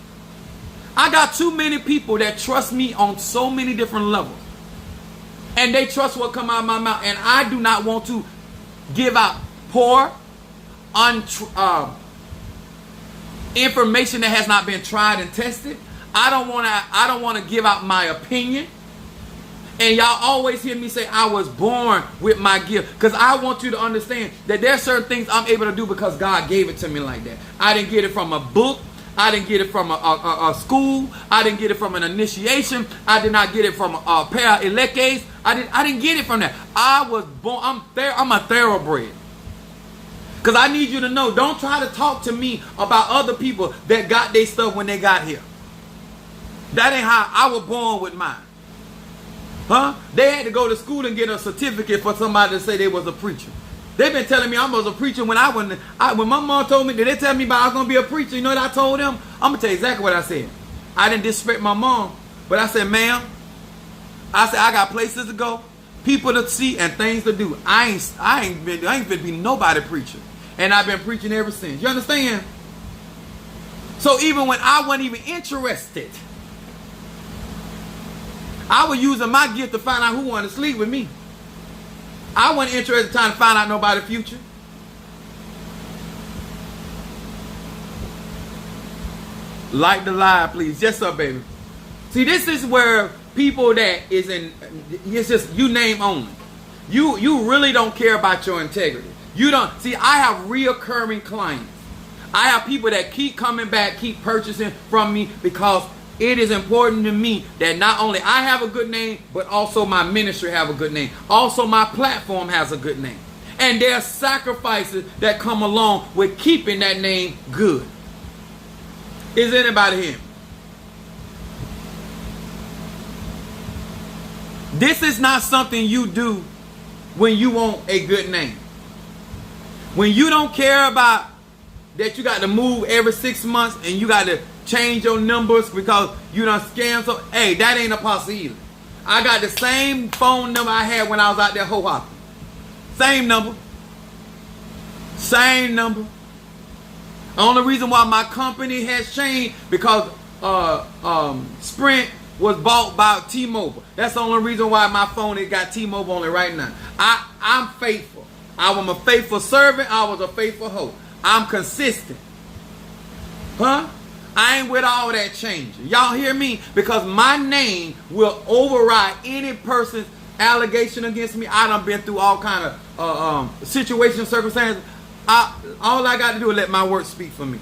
I got too many people that trust me on so many different levels. And they trust what come out of my mouth. And I do not want to give out poor, information that has not been tried and tested. I don't want to give out my opinion. And y'all always hear me say I was born with my gift, because I want you to understand that there are certain things I'm able to do because God gave it to me like that. I didn't get it from a book. I didn't get it from a school. I didn't get it from an initiation. I did not get it from a pair of eleques. I didn't get it from that. I was born. I'm a thoroughbred. Because I need you to know, don't try to talk to me about other people that got their stuff when they got here. That ain't how I was born with mine. Huh? They had to go to school and get a certificate for somebody to say they was a preacher. They've been telling me I was a preacher when when my mom told me, did they tell me about I was going to be a preacher? You know what I told them? I'm going to tell you exactly what I said. I didn't disrespect my mom, but I said, ma'am, I said, I got places to go, people to see, and things to do. I ain't been be nobody preacher. And I've been preaching ever since. You understand? So even when I wasn't even interested, I was using my gift to find out who wanted to sleep with me. I wasn't interested in trying to find out nobody's future. Like the live, please. Yes, sir, baby. See, this is where people that is in, it's just you name only. You really don't care about your integrity. You don't. See, I have reoccurring clients. I have people that keep coming back, keep purchasing from me because it is important to me that not only I have a good name, but also my ministry have a good name. Also, my platform has a good name. And there are sacrifices that come along with keeping that name good. Is anybody here? This is not something you do when you want a good name. When you don't care about that you got to move every 6 months and you got to change your numbers because you done scammed. So, hey, that ain't Apostle Ely. I got the same phone number I had when I was out there ho-hopping. Same number. Same number. The only reason why my company has changed because Sprint was bought by T-Mobile. That's the only reason why my phone has got T-Mobile on it right now. I'm faithful. I was a faithful servant. I was a faithful host. I'm consistent. Huh? I ain't with all that changing. Y'all hear me? Because my name will override any person's allegation against me. I done been through all kind of situations, circumstances. All I got to do is let my work speak for me.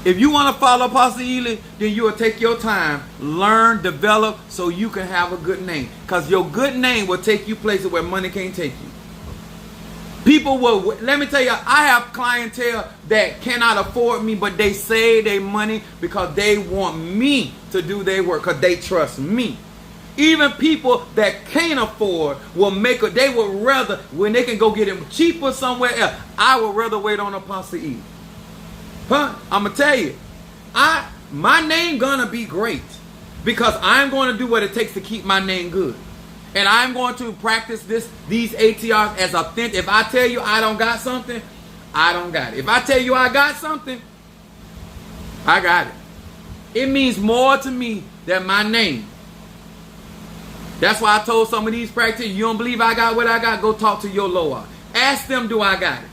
If you want to follow Apostle Ely, then you will take your time, learn, develop, so you can have a good name. Because your good name will take you places where money can't take you. People will, let me tell you, I have clientele that cannot afford me, but they save their money because they want me to do their work because they trust me. Even people that can't afford will they would rather, when they can go get it cheaper somewhere else, I would rather wait on Apostle Ely. Huh? I'm going to tell you, my name going to be great because I'm going to do what it takes to keep my name good. And I'm going to practice these ATRs as authentic. If I tell you I don't got something, I don't got it. If I tell you I got something, I got it. It means more to me than my name. That's why I told some of these practitioners, you don't believe I got what I got? Go talk to your Lord. Ask them, do I got it?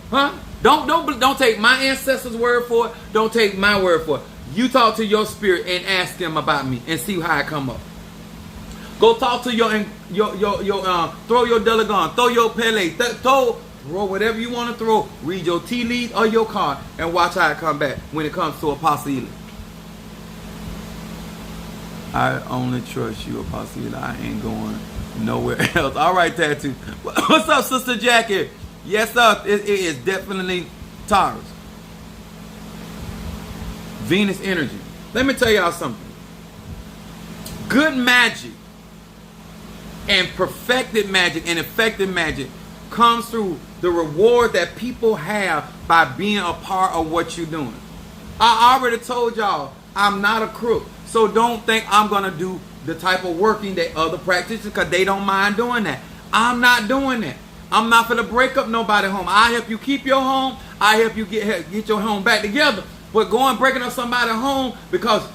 Huh? Don't take my ancestors' word for it. Don't take my word for it. You talk to your spirit and ask them about me and see how I come up. Go talk to throw your Delagon, throw your Pele, throw whatever you want to throw. Read your tea leaves or your card and watch how it come back when it comes to Apostle Ely. I only trust you, Apostle Ely. I ain't going nowhere else. All right, Tattoo. What's up, Sister Jackie? Yes, sir. It is definitely Taurus. Venus energy. Let me tell y'all something. Good magic and perfected magic and effective magic comes through the reward that people have by being a part of what you're doing. I already told y'all I'm not a crook. So don't think I'm going to do the type of working that other practitioners, because they don't mind doing that. I'm not doing that. I'm not going to break up nobody's home. I help you keep your home. I help you get your home back together. But going breaking up somebody's home because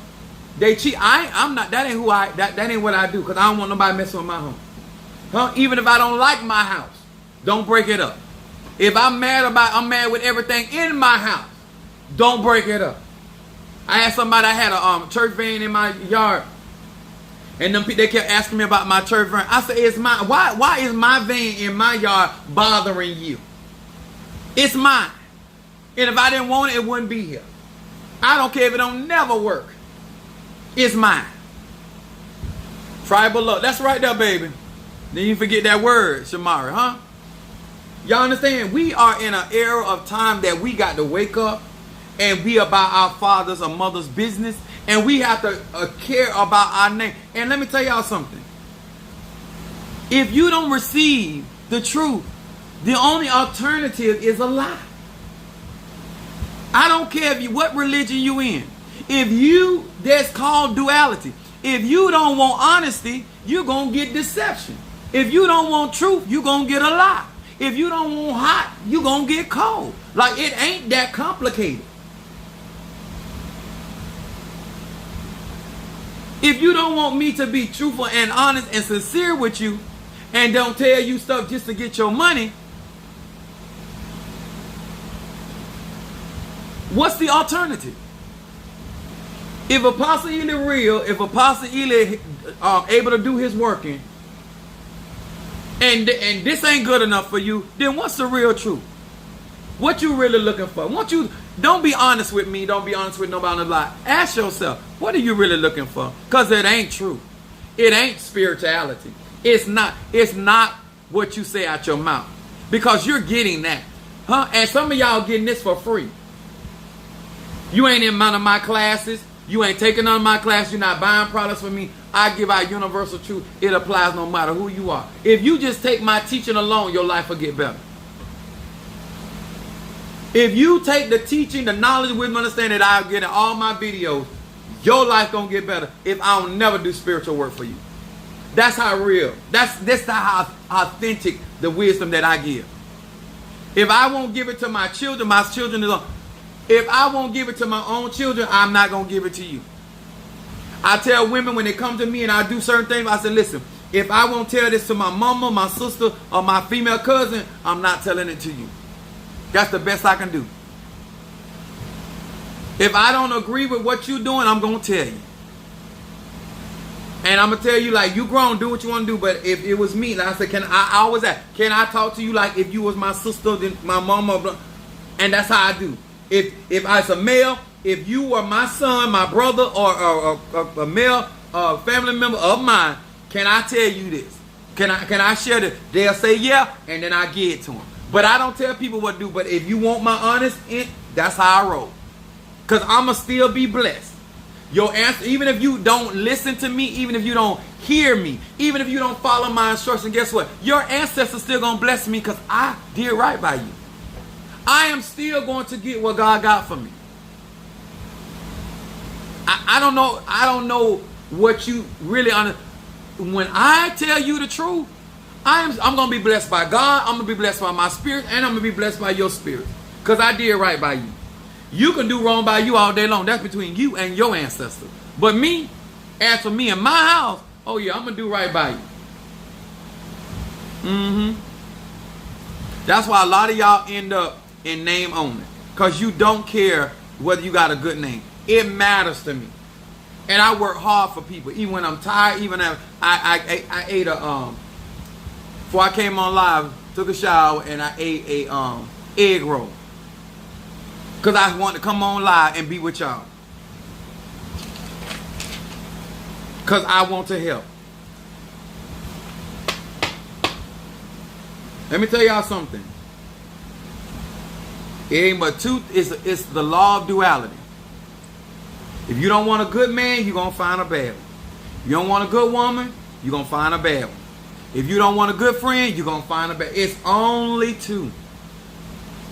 they cheat, I'm not. That ain't who I. That ain't what I do. Because I don't want nobody messing with my home. Huh? Even if I don't like my house, don't break it up. If I'm mad with everything in my house, don't break it up. I had somebody, I had a church van in my yard, and they kept asking me about my church van. I said, it's mine. Why is my van in my yard bothering you? It's mine. And if I didn't want it, it wouldn't be here. I don't care if it don't never work. It's mine. Tribal love. That's right there, baby. Then you forget that word, Shamari, huh? Y'all understand? We are in an era of time that we got to wake up and be about our father's or mother's business. And we have to care about our name. And let me tell y'all something. If you don't receive the truth, the only alternative is a lie. I don't care what religion you in. That's called duality. If you don't want honesty, you're going to get deception. If you don't want truth, you're going to get a lie. If you don't want hot, you're going to get cold. Like, it ain't that complicated. If you don't want me to be truthful and honest and sincere with you and don't tell you stuff just to get your money, what's the alternative? If Apostle Ely real, if Apostle Ely able to do his working, and this ain't good enough for you, then what's the real truth? What you really looking for? Don't be honest with me. Don't be honest with nobody on the line. Ask yourself, what are you really looking for? Because it ain't true. It ain't spirituality. It's not what you say out your mouth. Because you're getting that. Huh? And some of y'all getting this for free. You ain't in none of my classes. You ain't taking none of my classes. You're not buying products from me. I give out universal truth. It applies no matter who you are. If you just take my teaching alone, your life will get better. If you take the teaching, the knowledge, wisdom, understanding that I get in all my videos, your life gonna get better if I don't never do spiritual work for you. That's how real. That's how authentic the wisdom that I give. If I won't give it to my children is on. If I won't give it to my own children, I'm not gonna give it to you. I tell women when they come to me and I do certain things, I say, listen, if I won't tell this to my mama, my sister, or my female cousin, I'm not telling it to you. That's the best I can do. If I don't agree with what you're doing, I'm going to tell you. And I'm going to tell you, like, you grown, do what you want to do. But if it was me, like I said, I always ask, can I talk to you like if you was my sister, then my mama? And that's how I do. If I was a male, if you were my son, my brother, or a male family member of mine, can I tell you this? Can I share this? They'll say yeah, and then I give it to them. But I don't tell people what to do. But if you want my honest, that's how I roll. Because I'm going to still be blessed. Your answer, even if you don't listen to me, even if you don't hear me, even if you don't follow my instructions, guess what? Your ancestors still going to bless me because I did right by you. I am still going to get what God got for me. I don't know what you really when I tell you the truth, I'm going to be blessed by God. I'm going to be blessed by my spirit. And I'm going to be blessed by your spirit. Because I did right by you. You can do wrong by you all day long. That's between you and your ancestors. But me, as for me and my house, oh yeah, I'm going to do right by you. That's why a lot of y'all end up in name only. Because you don't care whether you got a good name. It matters to me. And I work hard for people. Even when I'm tired, even if I ate a, before I came on live, took a shower and I ate a egg roll. Because I want to come on live and be with y'all. Because I want to help. Let me tell y'all something. It ain't but two. It's the law of duality. If you don't want a good man, you're going to find a bad one. You don't want a good woman, you're going to find a bad one. If you don't want a good friend, you're going to find a bad. It's only two.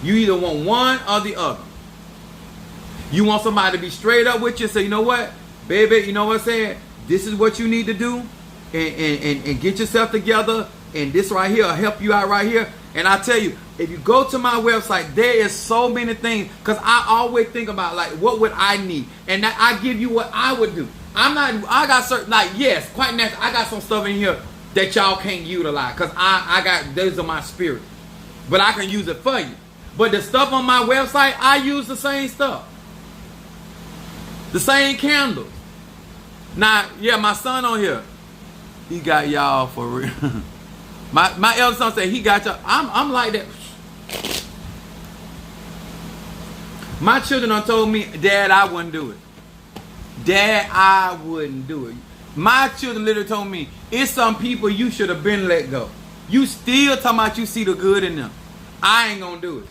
You either want one or the other. You want somebody to be straight up with you, say, you know what, baby, you know what I'm saying? This is what you need to do, and get yourself together, and this right here will help you out right here. And I tell you, if you go to my website, there is so many things, because I always think about, like, what would I need? And that I give you what I would do. I got certain, like, yes, quite natural, I got some stuff in here that y'all can't utilize, because I got, those are my spirit. But I can use it for you. But the stuff on my website, I use the same stuff. The same candles. Now, yeah, my son on here, he got y'all for real. my eldest son said he got y'all. I'm like that. My children done told me, Dad, I wouldn't do it. Dad, I wouldn't do it. My children literally told me, it's some people you should have been let go. You still talking about you see the good in them. I ain't gonna do it.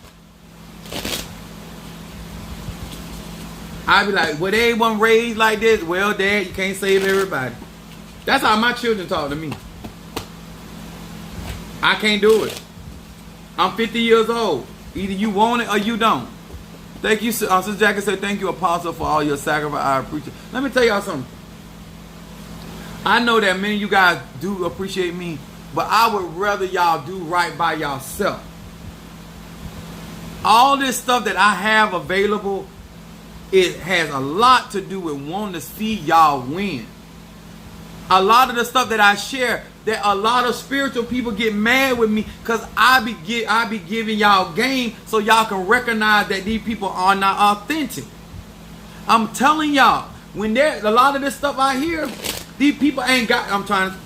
I be like, well, they wasn't raised like this. Well, Dad, you can't save everybody. That's how my children talk to me. I can't do it. I'm 50 years old. Either you want it or you don't. Thank you, Sister Jackie said, thank you, Apostle, for all your sacrifice. I appreciate it. Let me tell y'all something. I know that many of you guys do appreciate me, but I would rather y'all do right by yourself. All this stuff that I have available, it has a lot to do with wanting to see y'all win. A lot of the stuff that I share, that a lot of spiritual people get mad with me because I be giving y'all game so y'all can recognize that these people are not authentic. I'm telling y'all, when there's a lot of this stuff I hear, these people ain't got, I'm trying to,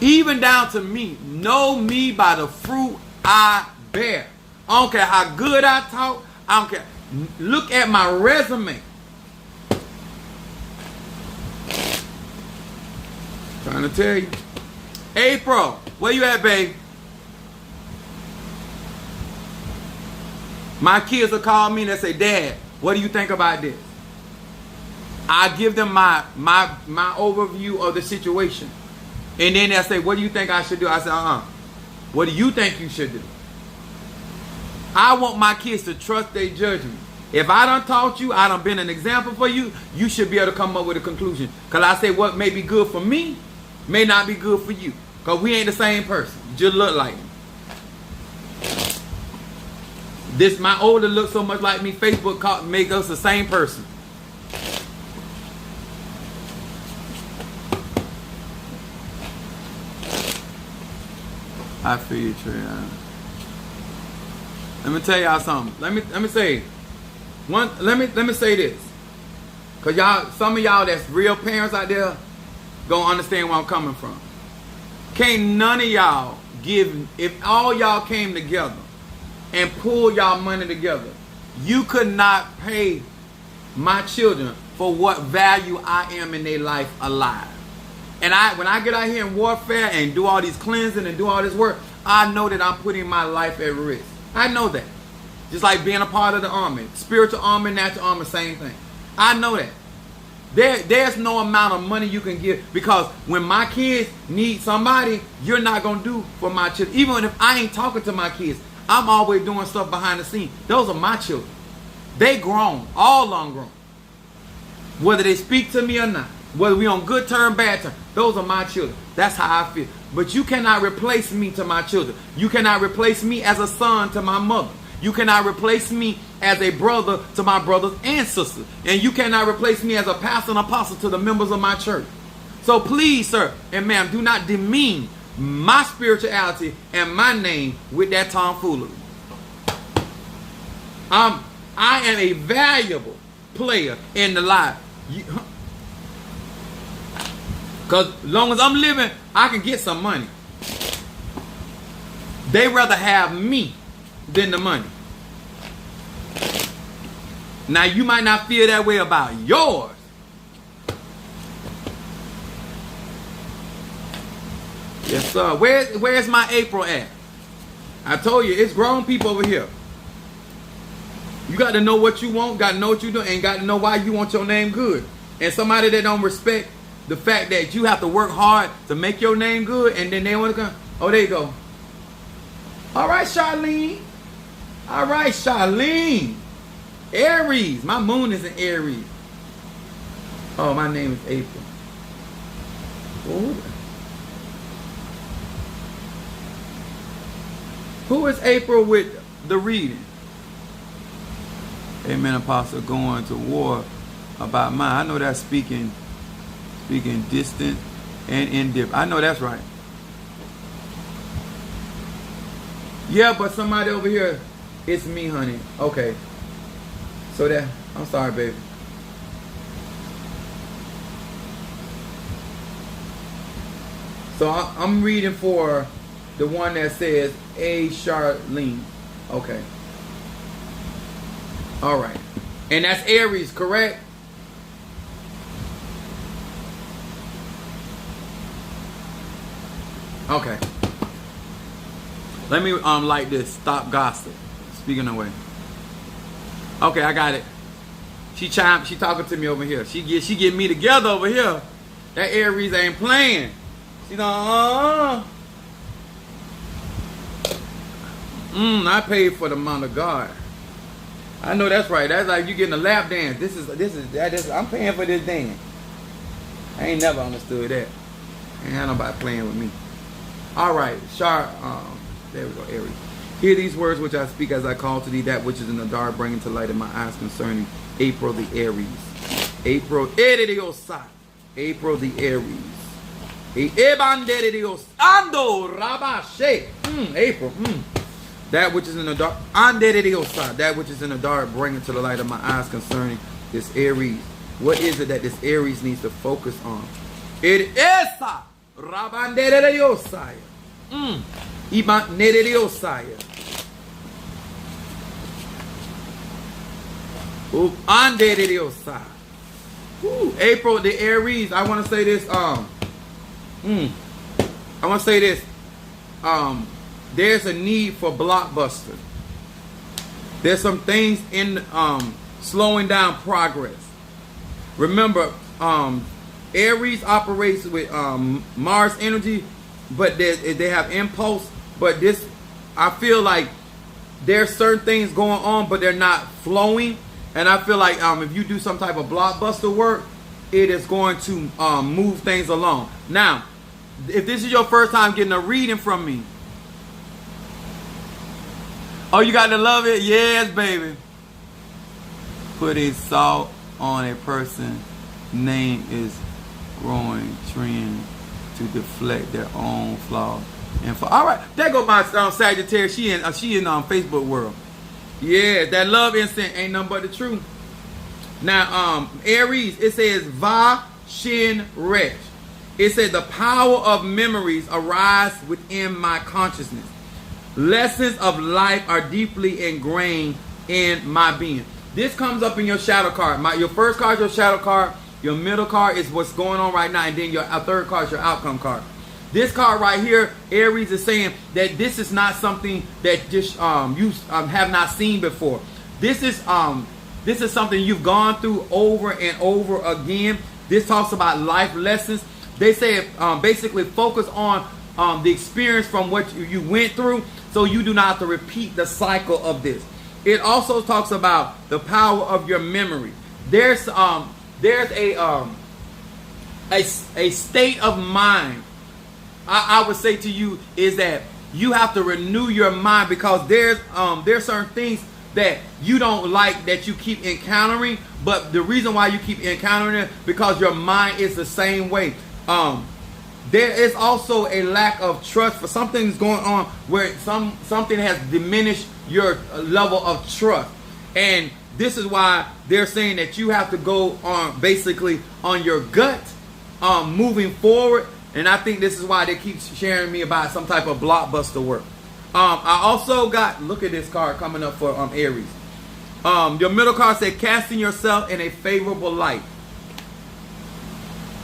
even down to me, know me by the fruit I bear. I don't care how good I talk, I don't care. Look at my resume. Trying to tell you. April, where you at, babe? My kids will call me and they say, Dad, what do you think about this? I give them my overview of the situation. And then they'll say, what do you think I should do? I say, what do you think you should do? I want my kids to trust their judgment. If I done taught you, I done been an example for you, you should be able to come up with a conclusion. Because I say what may be good for me may not be good for you. Because we ain't the same person. Just look like me. This, my older look so much like me, Facebook make us the same person. I feel you, Trey. Let me tell y'all something. Let me say this. Cause y'all, some of y'all that's real parents out there gonna understand where I'm coming from. Can't none of y'all give, if all y'all came together and pulled y'all money together, you could not pay my children for what value I am in their life alive. And when I get out here in warfare and do all these cleansing and do all this work, I know that I'm putting my life at risk. I know that. Just like being a part of the army. Spiritual army, natural army, same thing. I know that. There's no amount of money you can give, because when my kids need somebody, you're not going to do for my children. Even if I ain't talking to my kids, I'm always doing stuff behind the scenes. Those are my children. They grown. All long grown. Whether they speak to me or not. Whether we on good term, bad term, those are my children. That's how I feel. But you cannot replace me to my children. You cannot replace me as a son to my mother. You cannot replace me as a brother to my brothers and sisters. And you cannot replace me as a pastor and apostle to the members of my church. So please, sir and ma'am, do not demean my spirituality and my name with that tomfoolery. I am a valuable player in the life. Because as long as I'm living, I can get some money. They rather have me than the money. Now, you might not feel that way about yours. Yes, sir. Where's my April at? I told you, it's grown people over here. You got to know what you want, got to know what you do, and got to know why you want your name good. And somebody that don't respect the fact that you have to work hard to make your name good, and then they want to come. Oh, there you go. All right, Charlene. All right, Charlene. Aries. My moon is in Aries. Oh, my name is April. Ooh. Who is April with the reading? Amen, Apostle, going to war about mine. I know that's speaking distant and indifferent. I know that's right. Yeah, but somebody over here, it's me, honey. Okay. So that, I'm sorry, baby. So I'm reading for the one that says A. Charlene. Okay. All right. And that's Aries, correct? Okay. Let me like this. Stop gossip. Speaking away. Okay, I got it. She talking to me over here. She get me together over here. That Aries ain't playing. She I paid for the amount of God. I know that's right. That's like you getting a lap dance. This is I'm paying for this dance. I ain't never understood that. Ain't had nobody playing with me. All right, there we go, Aries. Hear these words which I speak as I call to thee that which is in the dark, bringing to light in my eyes concerning April the Aries. April the Aries. April. That which is in the dark, that which is in the dark, bring it to the light of my eyes concerning this Aries. What is it that this Aries needs to focus on? It is April the Aries. I want to say this. There's a need for blockbuster. There's some things in slowing down progress. Remember, Aries operates with Mars energy, but they have impulse. But this, I feel like there's certain things going on, but they're not flowing. And I feel like if you do some type of blockbuster work, it is going to move things along. Now, if this is your first time getting a reading from me, oh, you got to love it? Yes, baby. Put a salt on a person. Name is growing trend to deflect their own flaws. And for all right, there go my Sagittarius. She in Facebook world. Yeah, that love instinct ain't nothing but the truth. Now, Aries, it says Va Shin Resh. It says the power of memories arise within my consciousness. Lessons of life are deeply ingrained in my being. This comes up in your shadow card. Your first card is your shadow card. Your middle card is what's going on right now. And then your third card is your outcome card. This card right here, Aries, is saying that this is not something that just you have not seen before. This is something you've gone through over and over again. This talks about life lessons. They say basically focus on the experience from what you went through, so you do not have to repeat the cycle of this. It also talks about the power of your memory. There's a a state of mind, I would say to you, is that you have to renew your mind, because there's certain things that you don't like that you keep encountering, but the reason why you keep encountering it because your mind is the same way. There is also a lack of trust, for something's going on where something has diminished your level of trust, and this is why they're saying that you have to go on basically on your gut, moving forward. And I think this is why they keep sharing me about some type of blockbuster work. I also got, look at this card coming up for Aries. Your middle card said, casting yourself in a favorable light.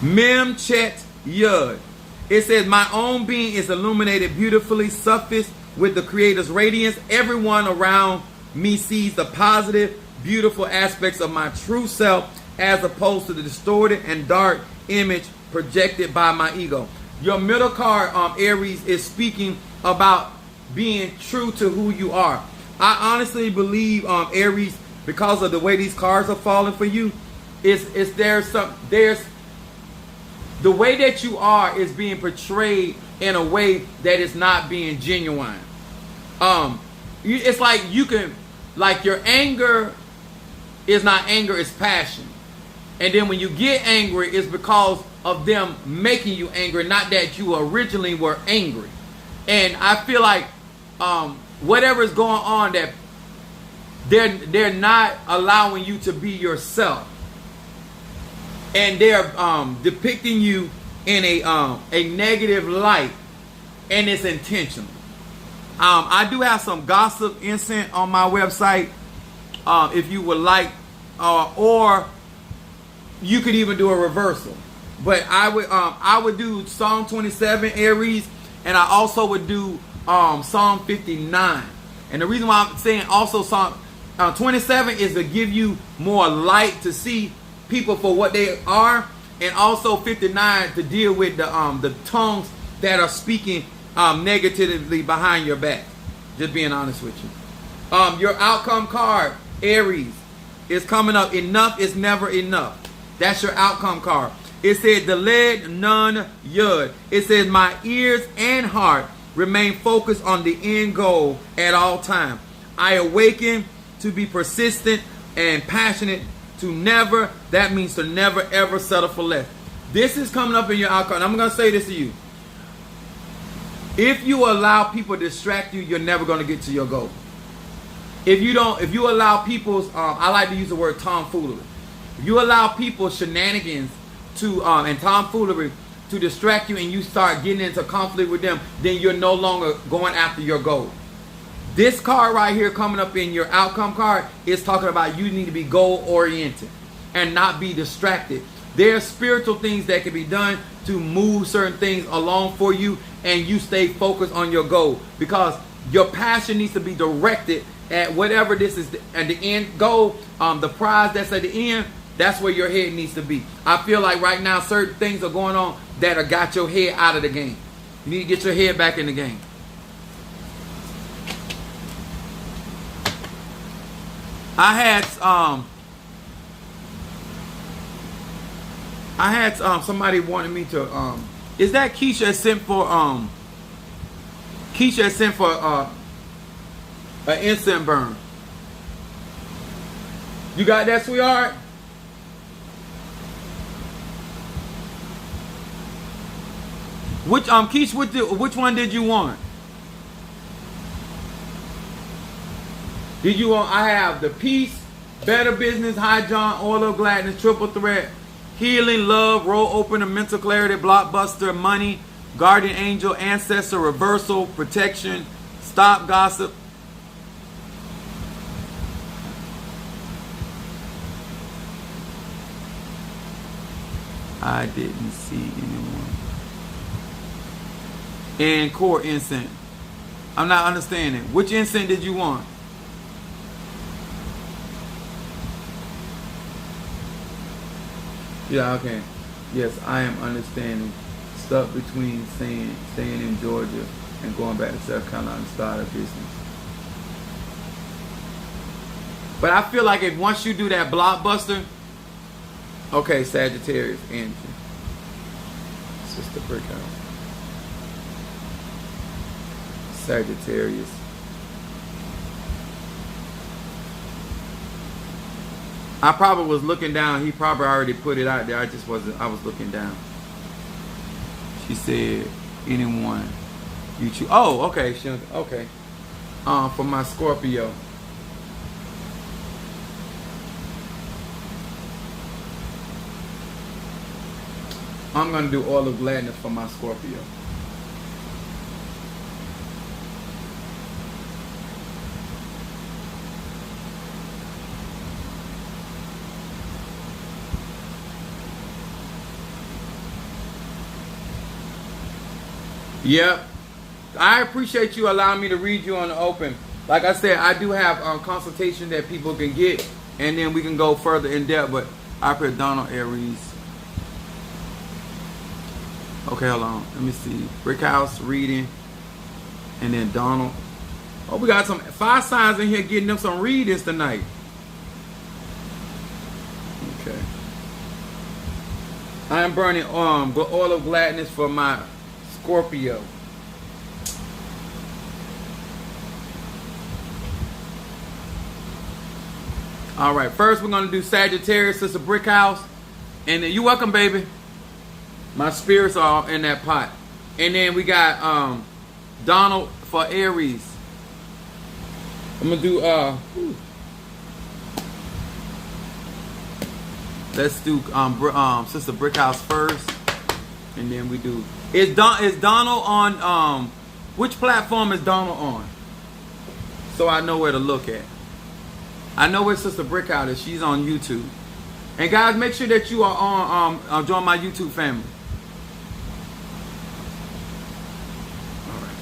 Mem Chet Yud. It says, my own being is illuminated beautifully, suffused with the Creator's radiance. Everyone around me sees the positive, beautiful aspects of my true self, as opposed to the distorted and dark image projected by my ego. Your middle card, Aries, is speaking about being true to who you are. I honestly believe, Aries, because of the way these cards are falling for you, there's the way that you are is being portrayed in a way that is not being genuine. It's like you can, like, your anger is not anger, it's passion. And then when you get angry, it's because of them making you angry, not that you originally were angry. And I feel like whatever is going on, that they're not allowing you to be yourself, and they're depicting you in a negative light, and it's intentional. I do have some gossip incense on my website, if you would like, or you could even do a reversal. But I would do Psalm 27, Aries, and I also would do Psalm 59. And the reason why I'm saying also Psalm 27 is to give you more light to see people for what they are, and also 59 to deal with the tongues that are speaking negatively behind your back. Just being honest with you. Your outcome card, Aries, is coming up. Enough is never enough. That's your outcome card. It said, Deled Nun Yud. It says, my ears and heart remain focused on the end goal at all times. I awaken to be persistent and passionate, to never, that means to never ever settle for less. This is coming up in your outcome. I'm going to say this to you. If you allow people to distract you, you're never going to get to your goal. If you allow people's, I like to use the word tomfoolery. If you allow people's shenanigans and tomfoolery to distract you, and you start getting into conflict with them, then you're no longer going after your goal. This card right here coming up in your outcome card is talking about you need to be goal oriented and not be distracted. There are spiritual things that can be done to move certain things along for you, and you stay focused on your goal, because your passion needs to be directed at whatever this is at the end goal, the prize that's at the end. That's where your head needs to be. I feel like right now certain things are going on that have got your head out of the game. You need to get your head back in the game. I had somebody wanted me to is that Keisha sent for an incense burn. You got that, sweetheart? Which one did you want? Did you want? I have the Peace, Better Business, High John, Oil of Gladness, Triple Threat, Healing, Love, Roll Opener, Mental Clarity, Blockbuster, Money, Guardian Angel, Ancestor, Reversal, Protection, Stop Gossip. I didn't see anyone. And Core Incense. I'm not understanding. Which incense did you want? Yeah, okay. Yes, I am understanding. Stuck between staying in Georgia and going back to South Carolina to start a business. But I feel like if once you do that blockbuster, okay, Sagittarius energy. Sister Brick House. Sagittarius. I probably was looking down. He probably already put it out there. I just wasn't. I was looking down. She said, anyone you choose. Oh, okay. Okay. For my Scorpio. I'm going to do Oil of Gladness for my Scorpio. Yep. I appreciate you allowing me to read you on the open. Like I said, I do have consultation that people can get, and then we can go further in depth, but I put Donald Aries. Okay, hold on. Let me see. Brick House reading, and then Donald. Oh, we got some 5 signs in here getting them some readings tonight. Okay. I am burning Oil of Gladness for my Scorpio. All right, first we're gonna do Sagittarius, Sister Brick House, and then you welcome, baby. My spirits are in that pot, and then we got Donald for Aries. I'm gonna do let's do Sister Brick House first, and then we do. Is Donald on which platform is Donald on? So I know where to look at. I know where Sister Brick House is. She's on YouTube. And guys, make sure that you are on join my YouTube family. All right.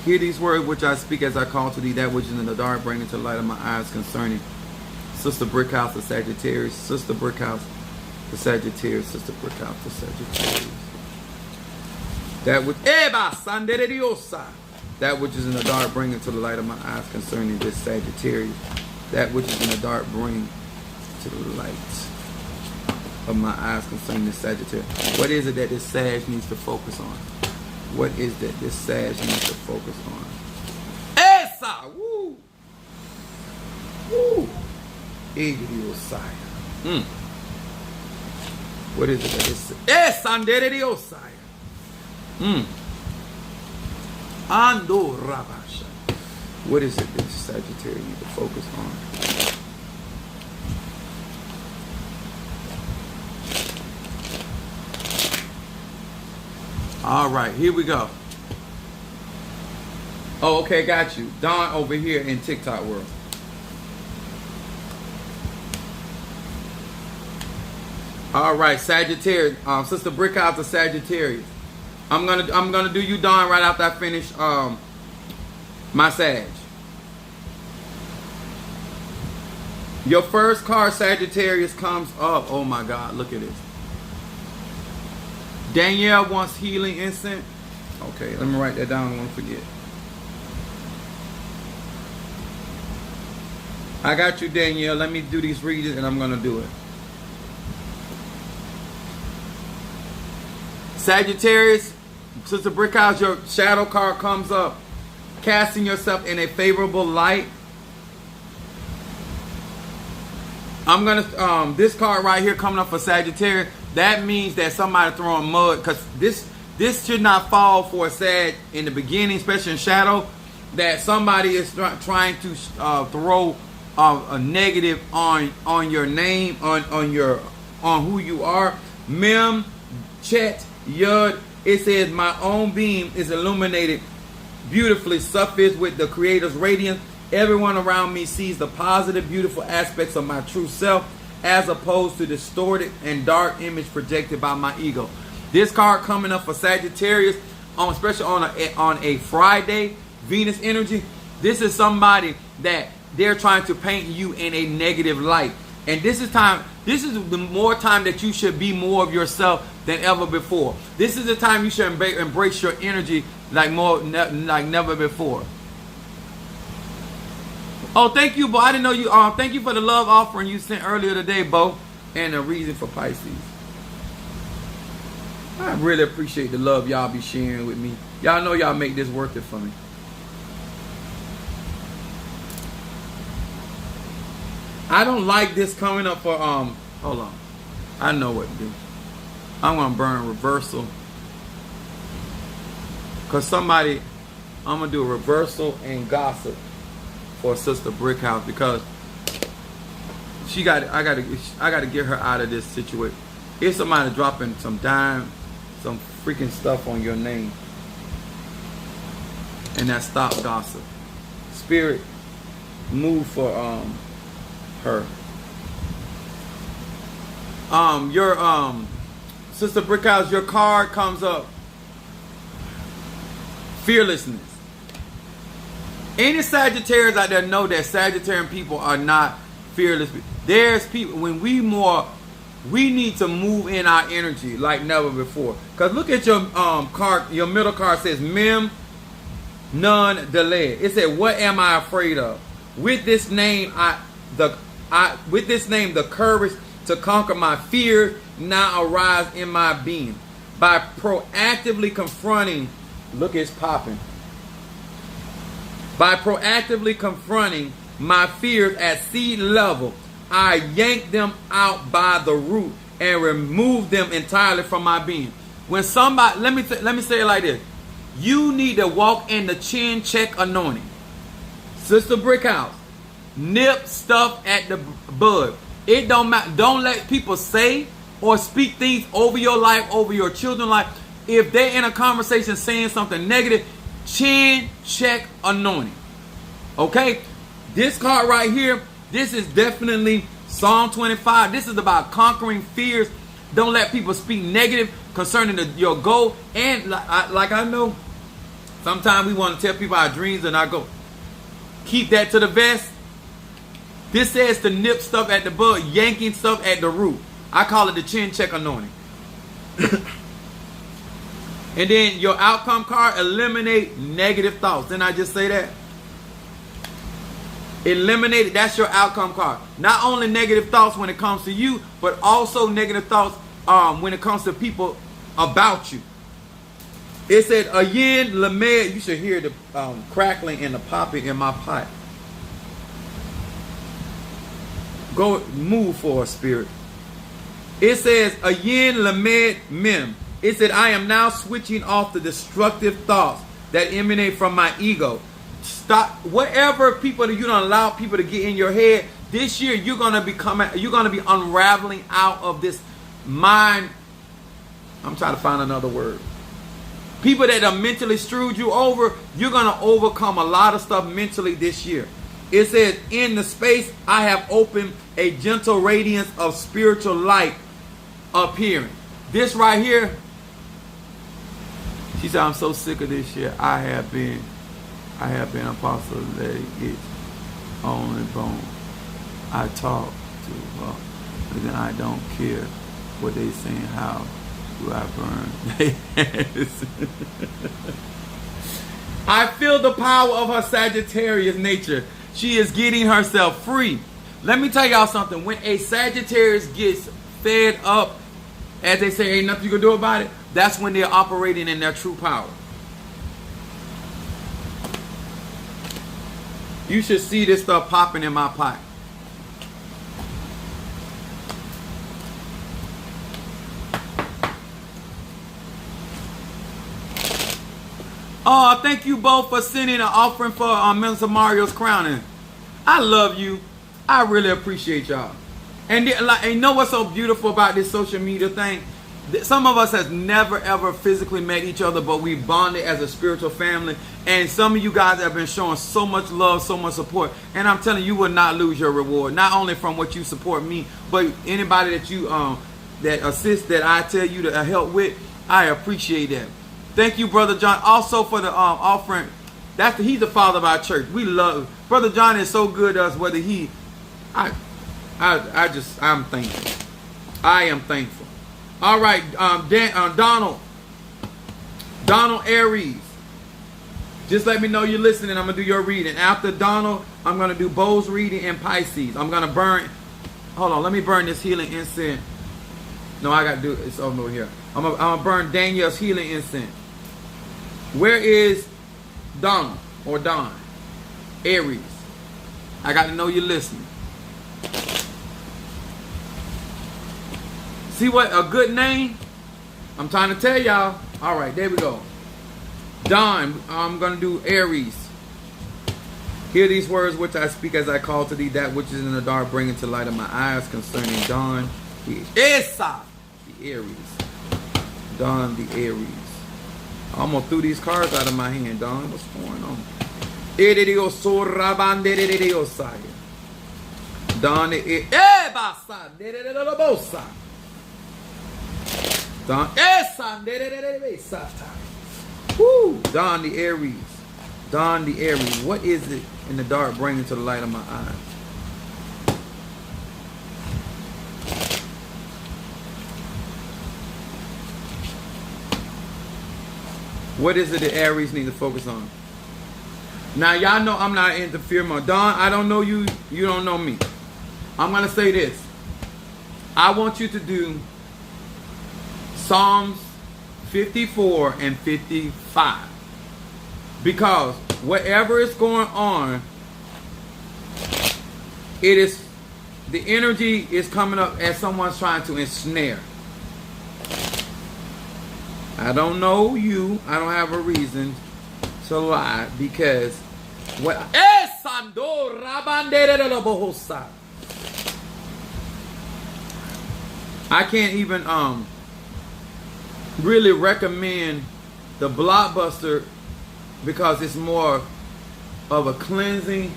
Hear these words which I speak as I call to thee, that which is in the dark, bring into the light of my eyes concerning Sister Brick House, the Sagittarius, Sister Brick House, the Sagittarius, Sister Brick House, the Sagittarius. That which is in the dark, bring into the light of my eyes concerning this Sagittarius. That which is in the dark, bring to the light of my eyes concerning this Sagittarius. What is it that this Sag needs to focus on? What is that this Sag needs to focus on? Esa! Woo! Woo! Osaya. What is it that this Osaya? Ando Rabasha. What is it that Sagittarius need to focus on? All right, here we go. Oh, okay, got you. Don over here in TikTok world. All right, Sagittarius. Sister Brick House of Sagittarius. I'm gonna do you, Don, right after I finish my Sag. Your first card, Sagittarius, comes up. Oh my God, look at this. Danielle wants healing instant. Okay, let me write that down. I won't forget. I got you, Danielle. Let me do these readings, and I'm gonna do it. Sagittarius, Sister Brick House, your shadow card comes up. Casting yourself in a favorable light. I'm gonna this card right here coming up for Sagittarius. That means that somebody throwing mud, because this should not fall for a Sag in the beginning, especially in shadow. That somebody is trying to throw a negative on your name, on who you are. Mem, Chet, Yud. It says, my own beam is illuminated beautifully, suffused with the Creator's radiance. Everyone around me sees the positive, beautiful aspects of my true self, as opposed to distorted and dark image projected by my ego. This card coming up for Sagittarius, especially on a Friday, Venus energy. This is somebody that they're trying to paint you in a negative light. And this is the more time that you should be more of yourself than ever before. This is the time you should embrace your energy like never before. Oh, thank you, Bo. I didn't know you. Thank you for the love offering you sent earlier today, Bo. And the reason for Pisces. I really appreciate the love y'all be sharing with me. Y'all know y'all make this worth it for me. I don't like this coming up for hold on. I know what to do. I'm gonna burn reversal. Cause I'm gonna do a reversal and gossip for Sister Brickhouse because I gotta get her out of this situation. If somebody dropping some freaking stuff on your name, and that stop gossip. Spirit, move for her. Your Sister Brickhouse, your card comes up. Fearlessness. Any Sagittarius out there know that Sagittarian people are not fearless. There's people, when we need to move in our energy like never before. Because look at your card, your middle card says Mem None Delay. It said, what am I afraid of? With this name, the courage to conquer my fear now arise in my being. By proactively confronting, look, it's popping. By proactively confronting my fears at seed level, I yank them out by the root and remove them entirely from my being. When somebody, let me say it like this. You need to walk in the chin check anointing. Sister Brickhouse, nip stuff at the bud. It don't matter. Don't let people say or speak things over your life, over your children's life. If they're in a conversation saying something negative, chin check anointing. Okay? This card right here, this is definitely Psalm 25. This is about conquering fears. Don't let people speak negative concerning your goal. And like I know, sometimes we want to tell people our dreams and our goal. Keep that to the vest. This says to nip stuff at the bud, yanking stuff at the root. I call it the chin check anointing. And then your outcome card, eliminate negative thoughts. Didn't I just say that? Eliminate it. That's your outcome card. Not only negative thoughts when it comes to you, but also negative thoughts when it comes to people about you. It said, Ayin Lamed. You should hear the crackling and the popping in my pot. Go move for a spirit. It says, Ayin Lamed Mem. It said, I am now switching off the destructive thoughts that emanate from my ego. Stop whatever people that you don't allow people to get in your head. This year you're gonna be unraveling out of this mind. I'm trying to find another word. People that have mentally screwed you over, you're gonna overcome a lot of stuff mentally this year. It says, in the space I have opened a gentle radiance of spiritual light appearing. This right here, she said, I'm so sick of this shit. I have been apostle, let it get on and bone. I talk to her, but then I don't care what they saying. How do I burn? I feel the power of her Sagittarius nature. She is getting herself free. Let me tell y'all something. When a Sagittarius gets fed up, as they say, ain't nothing you can do about it, that's when they're operating in their true power. You should see this stuff popping in my pot. Oh, thank you both for sending an offering for Minister Mario's crowning. I love you. I really appreciate y'all. And you know what's so beautiful about this social media thing? Some of us has never ever physically met each other, but we bonded as a spiritual family. And some of you guys have been showing so much love, so much support. And I'm telling you, you will not lose your reward. Not only from what you support me, but anybody that you that assists, that I tell you to help with. I appreciate that. Thank you, Brother John, also for the offering. He's the father of our church. We love Brother John is so good to us. Whether I'm thankful. I am thankful. All right, Donald Aries. Just let me know you're listening. I'm gonna do your reading. After Donald, I'm gonna do Bo's reading and Pisces. I'm gonna burn. Hold on, let me burn this healing incense No, I got to do it. It's over here. I'm gonna burn Daniel's healing incense. Where is Donna or Don? Aries. I got to know you're listening. See what a good name? I'm trying to tell y'all. All right, there we go. Don, I'm going to do Aries. Hear these words which I speak as I call to thee that which is in the dark, bring it to light of my eyes concerning Don, the Aries. Don, the Aries. I almost threw these cards out of my hand, Don. What's going on? Don, the Don the Aries. Don the Aries. What is it in the dark bringing to the light of my eyes? What is it that Aries need to focus on? Now y'all know I'm not into fear mode. Don, I don't know you. You don't know me. I'm going to say this. I want you to do Psalms 54 and 55. Because whatever is going on, it is, the energy is coming up as someone's trying to ensnare. I don't know you. I don't have a reason to lie because what I can't even really recommend the Blockbuster because it's more of a cleansing.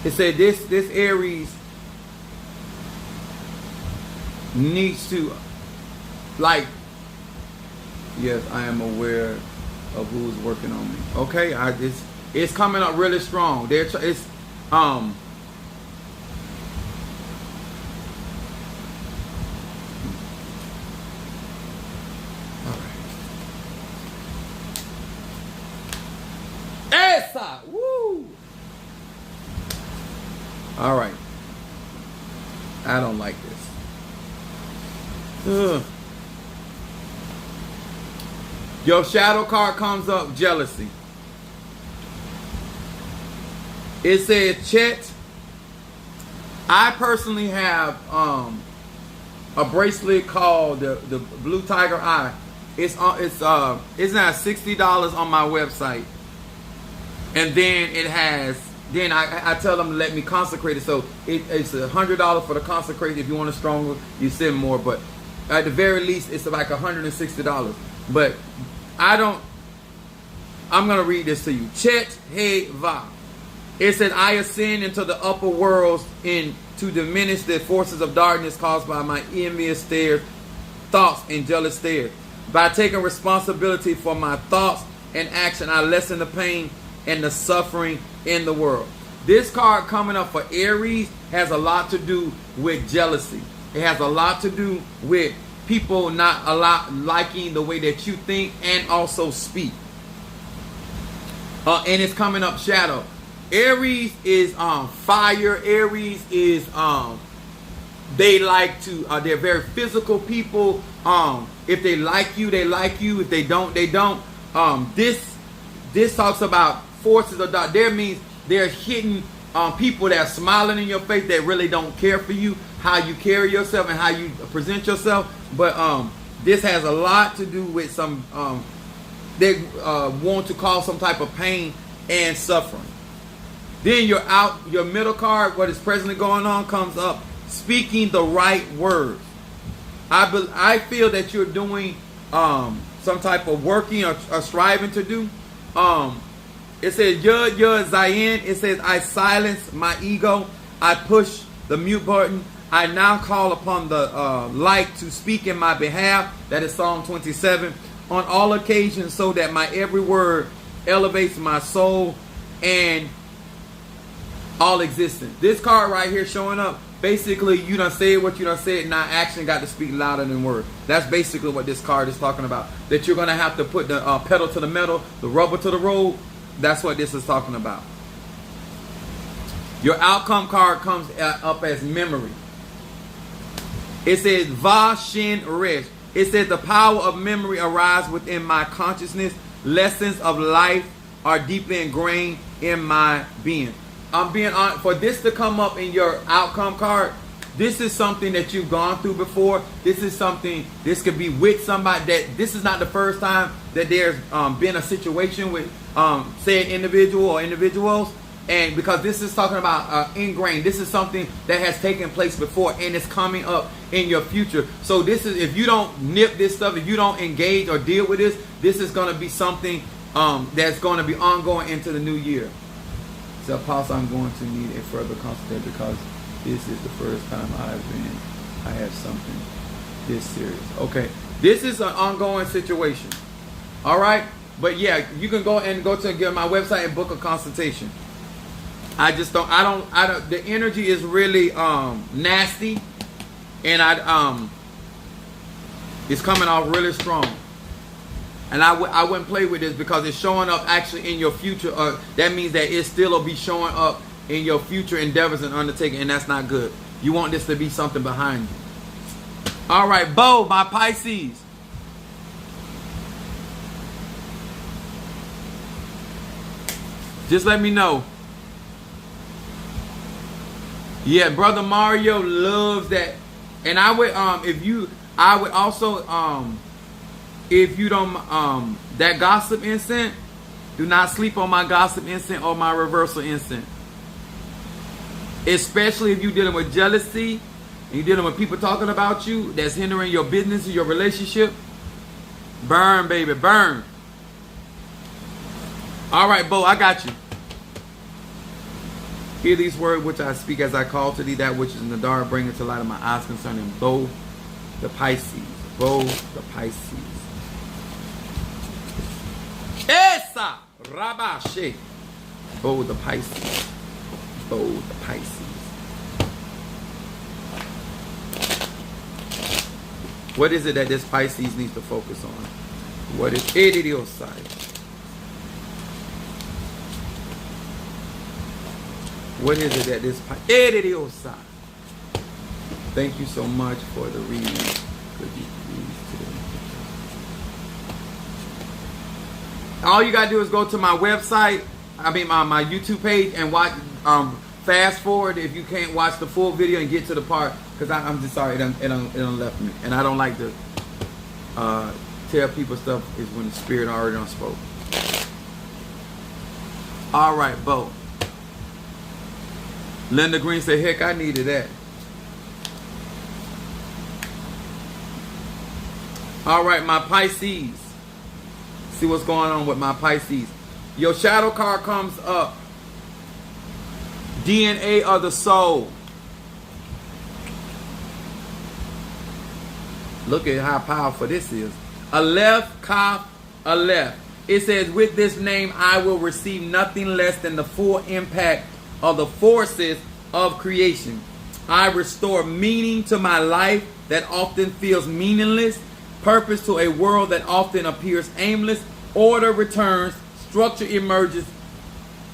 It said this Aries needs to, like, yes, I am aware of who's working on me. Okay, it's coming up really strong. It's woo! All right. I don't like this. Ugh. Your shadow card comes up, jealousy. It says, Chet, I personally have a bracelet called the Blue Tiger Eye. It's now $60 on my website. And then it has, then I tell them to let me consecrate it. So it's $100 for the consecrate. If you want it stronger, you send more. But at the very least, it's like $160. But I'm going to read this to you. Chet He Va. It says, I ascend into the upper worlds to diminish the forces of darkness caused by my envious stares, thoughts, and jealous stares. By taking responsibility for my thoughts and action, I lessen the pain and the suffering in the world. This card coming up for Aries has a lot to do with jealousy. It has a lot to do with people not liking the way that you think and also speak. And it's coming up shadow. Aries is fire. Aries is they like to they're very physical people. If they like you, they like you. If they don't, they don't. This talks about forces of dark. There means they're hitting people that are smiling in your face that really don't care for you, how you carry yourself and how you present yourself. But this has a lot to do with some they want to cause some type of pain and suffering. Then your middle card, what is presently going on, comes up. Speaking the right words. I feel that you're doing some type of working or striving to do. It says Yud Zayin. It says I silence my ego. I push the mute button. I now call upon the light to speak in my behalf. That is Psalm 27. On all occasions, so that my every word elevates my soul and all existence. This card right here showing up, basically you done said what you done said, now action got to speak louder than words. That's basically what this card is talking about. That you're going to have to put the pedal to the metal, the rubber to the road. That's what this is talking about. Your outcome card comes up as memory. It says Va Shin Resh. It says the power of memory arises within my consciousness. Lessons of life are deeply ingrained in my being. I'm being honest, for this to come up in your outcome card, this is something that you've gone through before. This is something, this could be with somebody that, this is not the first time that there's been a situation with, say, an individual or individuals. And because this is talking about ingrained, this is something that has taken place before and it's coming up in your future. So this is, if you don't nip this stuff, if you don't engage or deal with this is going to be something that's going to be ongoing into the new year. So Apostle, I'm going to need a further consultation because this is the first time I have something this serious. Okay, this is an ongoing situation. All right, but yeah, you can go to my website and book a consultation. I don't. The energy is really nasty, and it's coming off really strong. And I wouldn't play with this because it's showing up actually in your future. That means that it still will be showing up in your future endeavors and undertaking, and that's not good. You want this to be something behind you. All right, Bo, my Pisces. Just let me know. Yeah, Brother Mario loves that. And I would also if you don't that gossip incense, do not sleep on my gossip incense or my reversal incense. Especially if you're dealing with jealousy and you're dealing with people talking about you that's hindering your business or your relationship. Burn, baby, burn. All right, Bo, I got you. Hear these words which I speak as I call to thee that which is in the dark, bring it to light of my eyes concerning Bo the Pisces. Bo the Pisces. Esa Rabashe. Bo the Pisces. Bo the Pisces. What is it that this Pisces needs to focus on? What is Edidiosai? What is it that this Edidiosai? Thank you so much for the reading. Could you please all you gotta do is go to my website, my YouTube page, and watch. Fast forward if you can't watch the full video and get to the part, because I'm just sorry, it done left me, and I don't like to tell people stuff is when the spirit already done spoke. All right, Bo. Linda Green said, "Heck, I needed that." All right, my Pisces. See what's going on with my Pisces. Your shadow card comes up. DNA of the soul. Look at how powerful this is. Aleph, Kaf, Aleph. It says, with this name, I will receive nothing less than the full impact of the forces of creation. I restore meaning to my life that often feels meaningless, purpose to a world that often appears aimless, order returns, structure emerges,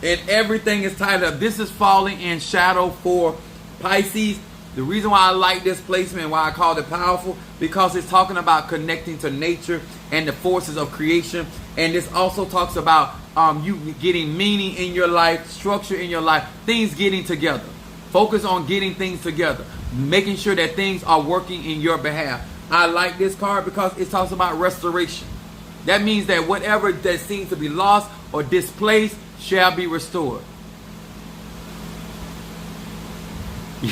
and everything is tied up. This is falling in shadow for Pisces. The reason why I like this placement, why I called it powerful, because it's talking about connecting to nature and the forces of creation. And this also talks about you getting meaning in your life, structure in your life, things getting together. Focus on getting things together, making sure that things are working in your behalf. I like this card because it talks about restoration. That means that whatever that seems to be lost or displaced shall be restored.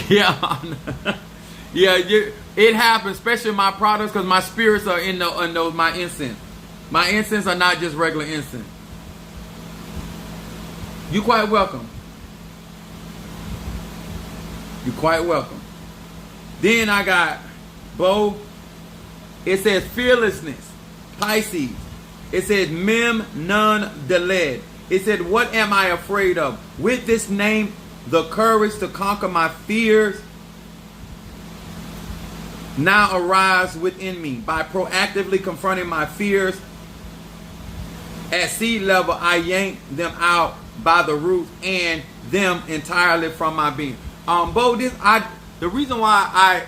Yeah, yeah, it happens, especially in my products, because my spirits are in my incense. My incense are not just regular incense. You're quite welcome. You're quite welcome. Then I got Bo. It says fearlessness, Pisces. It says Mem Nun Deled. It said, what am I afraid of? With this name, the courage to conquer my fears now arise within me. By proactively confronting my fears at seed level, I yank them out by the roots and them entirely from my being. Bo, the reason why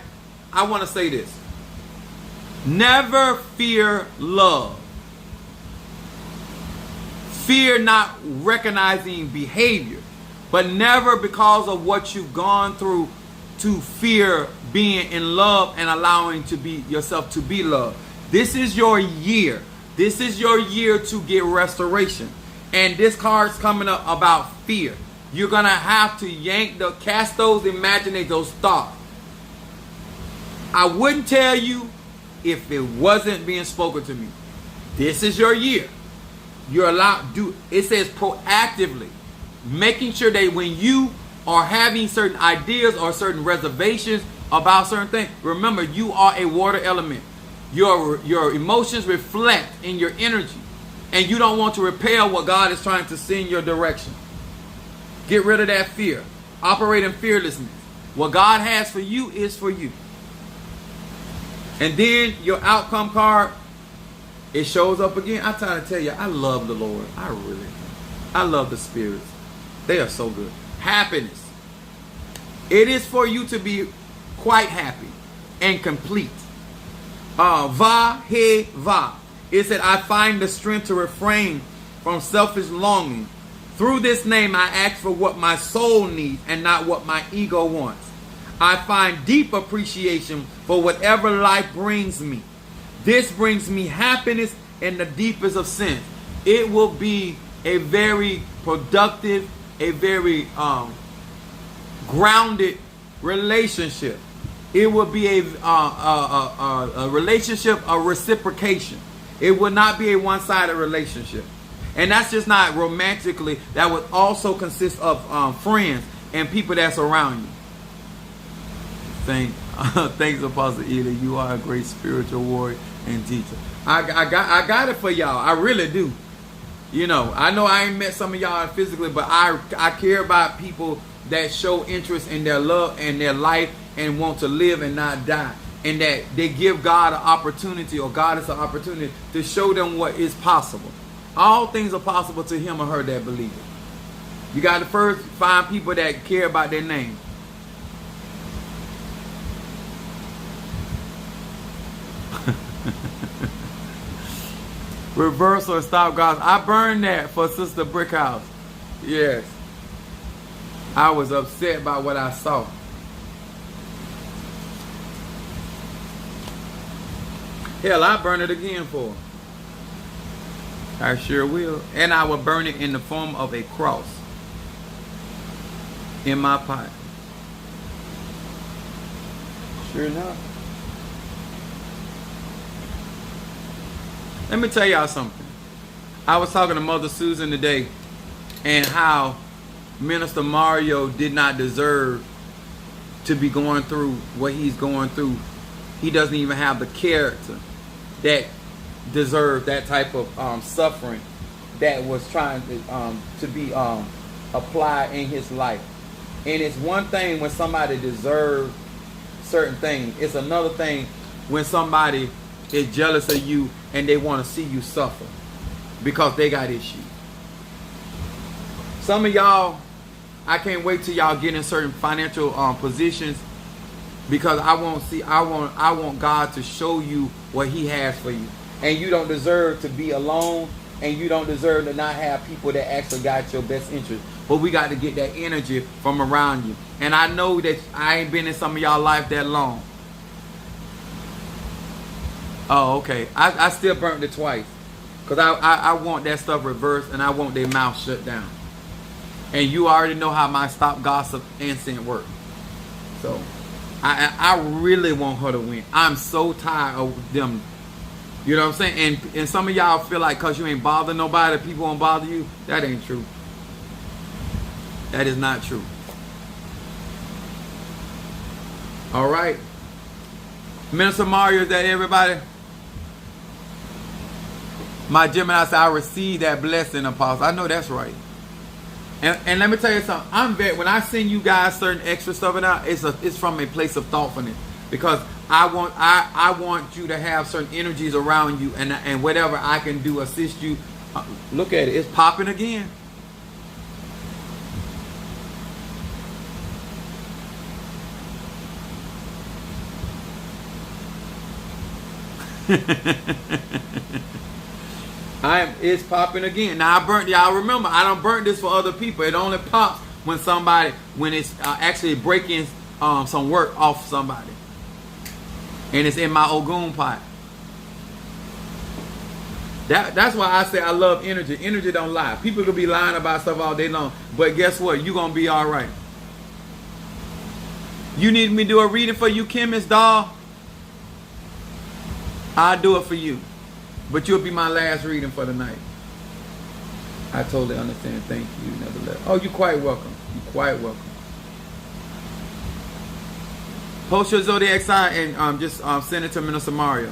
I want to say this. Never fear love. Fear not recognizing behavior, but never because of what you've gone through to fear being in love and allowing to be yourself to be loved. This is your year. This is your year to get restoration. And this card's coming up about fear. You're going to have to cast those imaginations, those thoughts. I wouldn't tell you if it wasn't being spoken to me. This is your year. You're allowed to do it. Says proactively, making sure that when you are having certain ideas or certain reservations about certain things, remember you are a water element. Your emotions reflect in your energy, and you don't want to repel what God is trying to send your direction. Get rid of that fear. Operate in fearlessness. What God has for you is for you. And then your outcome card, it shows up again. I'm trying to tell you, I love the Lord. I love the spirits. They are so good. Happiness. It is for you to be quite happy and complete. Va, he, va. It said, I find the strength to refrain from selfish longing. Through this name, I ask for what my soul needs and not what my ego wants. I find deep appreciation for whatever life brings me. This brings me happiness in the deepest of sense. It will be a very productive, a very grounded relationship. It will be a relationship of reciprocation. It will not be a one-sided relationship. And that's just not romantically. That would also consist of friends and people that's around you. Thanks, Apostle Ely. You are a great spiritual warrior and teacher. I got it for y'all. I really do. You know, I know I ain't met some of y'all physically, but I care about people that show interest in their love and their life and want to live and not die. And that they give God an opportunity, or God is an opportunity to show them what is possible. All things are possible to him or her that believe it. You got to first find people that care about their name. Reverse or stop gossip. I burned that for Sister Brickhouse. Yes. I was upset by what I saw. Hell, I burn it again for her. I sure will. And I will burn it in the form of a cross in my pot. Sure enough. Let me tell y'all something. I was talking to Mother Susan today, and how Minister Mario did not deserve to be going through what he's going through. He doesn't even have the character that deserved that type of suffering that was trying to be applied in his life. And it's one thing when somebody deserves certain things. It's another thing when somebody is jealous of you and they want to see you suffer because they got issues. Some of y'all, I can't wait till y'all get in certain financial positions, because I want God to show you what he has for you. And you don't deserve to be alone, and you don't deserve to not have people that actually got your best interest. But we got to get that energy from around you. And I know that I ain't been in some of y'all life that long. Oh, okay. I still burnt it twice. Because I want that stuff reversed, and I want their mouth shut down. And you already know how my stop gossip incense works. So I really want her to win. I'm so tired of them. You know what I'm saying? And some of y'all feel like because you ain't bothering nobody, people won't bother you. That ain't true. That is not true. All right. Minister Mario, is that everybody? My Gemini said, I received that blessing, Apostle. I know that's right. And let me tell you something. When I send you guys certain extra stuff and it's from a place of thoughtfulness, because I want you to have certain energies around you, and whatever I can do assist you. Look at it. It's popping again. It's popping again. Now I burnt. Y'all remember, I don't burn this for other people. It only pops when it's actually breaking some work off somebody, and it's in my Ogun pot. That's why I say I love energy. Energy don't lie. People could be lying about stuff all day long, but guess what? You're gonna be all right. You need me to do a reading for you, Chemist doll? I'll do it for you. But you'll be my last reading for the night. I totally understand. Thank you. Nevertheless. Oh, you're quite welcome. You're quite welcome. Post your zodiac sign and just send it to Minister Mario.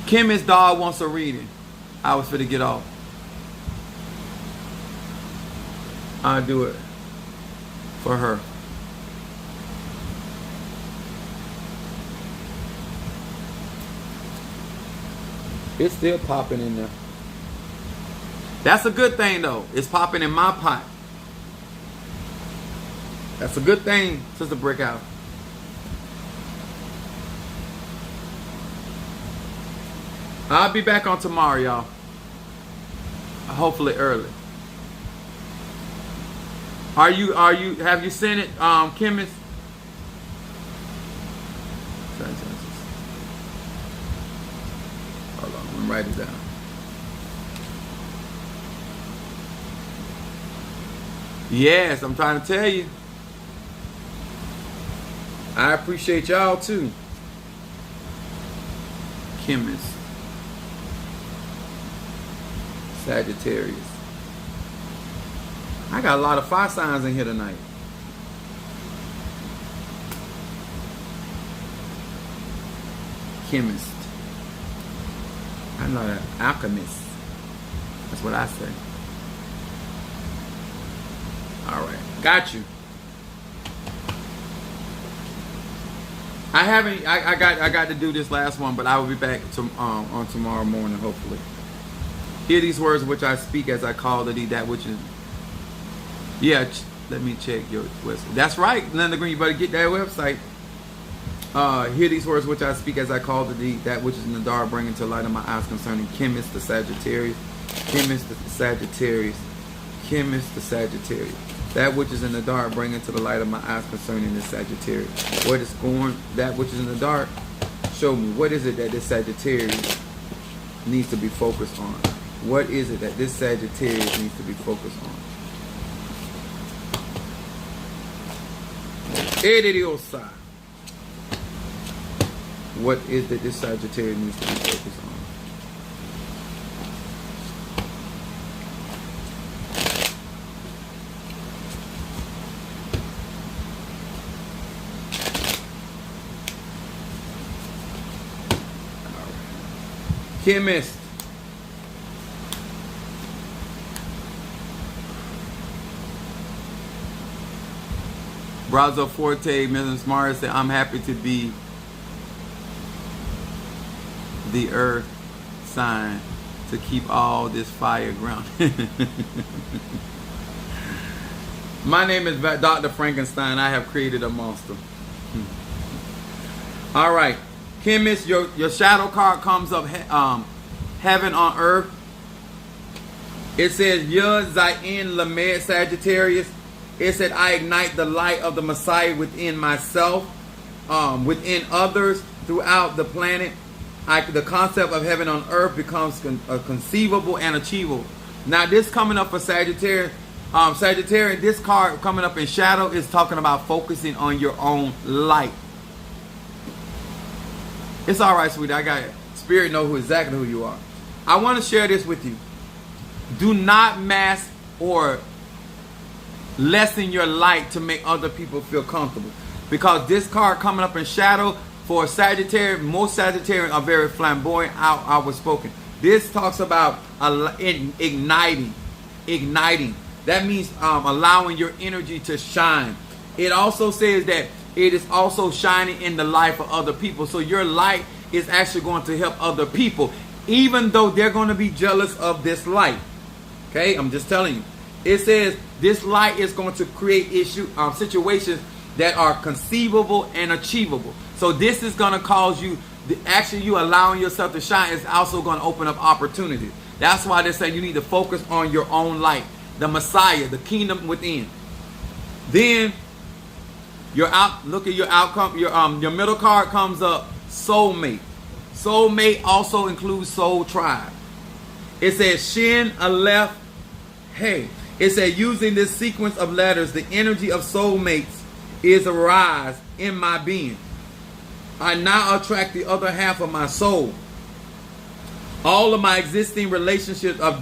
Chemist doll wants a reading. I was finna get off. I'll do it for her. It's still popping in there. That's a good thing though. It's popping in my pot. That's a good thing, Sister Brickhouse. I'll be back on tomorrow, y'all. Hopefully early. Have you sent it, Chemist? Hold on, let me write it down. Yes, I'm trying to tell you. I appreciate y'all too. Chemist. Sagittarius. I got a lot of fire signs in here tonight. Chemist. I'm not an alchemist. That's what I say. All right, got you. I got to do this last one, but I will be back on tomorrow morning, hopefully. Hear these words which I speak as I call to thee that which is. Yeah, let me check your website. That's right, Linda Green. You better get that website. Hear these words which I speak as I call to thee that which is in the dark, bringing to light of my eyes concerning Chemist the Sagittarius. Chemist the Sagittarius. Chemist the Sagittarius. That which is in the dark, bring into the light of my eyes concerning this Sagittarius. What is going, that which is in the dark, show me. What is it that this Sagittarius needs to be focused on? What is it that this Sagittarius needs to be focused on? Edidiosa. What is it that this Sagittarius needs to be focused on? Chemist. Brazo Forte, Mrs. Mars said, I'm happy to be the earth sign to keep all this fire grounded. My name is Dr. Frankenstein. I have created a monster. All right. Chemist, your shadow card comes up, heaven on earth. It says, Yud Zayin Lamed Sagittarius. It said, I ignite the light of the Messiah within myself, within others, throughout the planet. The concept of heaven on earth becomes conceivable and achievable. Now, this coming up for Sagittarius, this card coming up in shadow is talking about focusing on your own light. It's all right, sweetie. I got it. Spirit know exactly who you are. I want to share this with you. Do not mask or lessen your light to make other people feel comfortable. Because this card coming up in shadow for Sagittarius, most Sagittarians are very flamboyant, outspoken. This talks about igniting. That means allowing your energy to shine. It also says that it is also shining in the life of other people. So your light is actually going to help other people, even though they're going to be jealous of this light. Okay, I'm just telling you. It says this light is going to create situations that are conceivable and achievable. So this is going to cause you, actually you allowing yourself to shine is also going to open up opportunities. That's why they say you need to focus on your own light, the Messiah, the kingdom within. Then look at your outcome. Your middle card comes up, soulmate. Soulmate also includes soul tribe. It says Shin, Aleph, Hey. It says using this sequence of letters, the energy of soulmates is arise in my being. I now attract the other half of my soul. All of my existing relationships are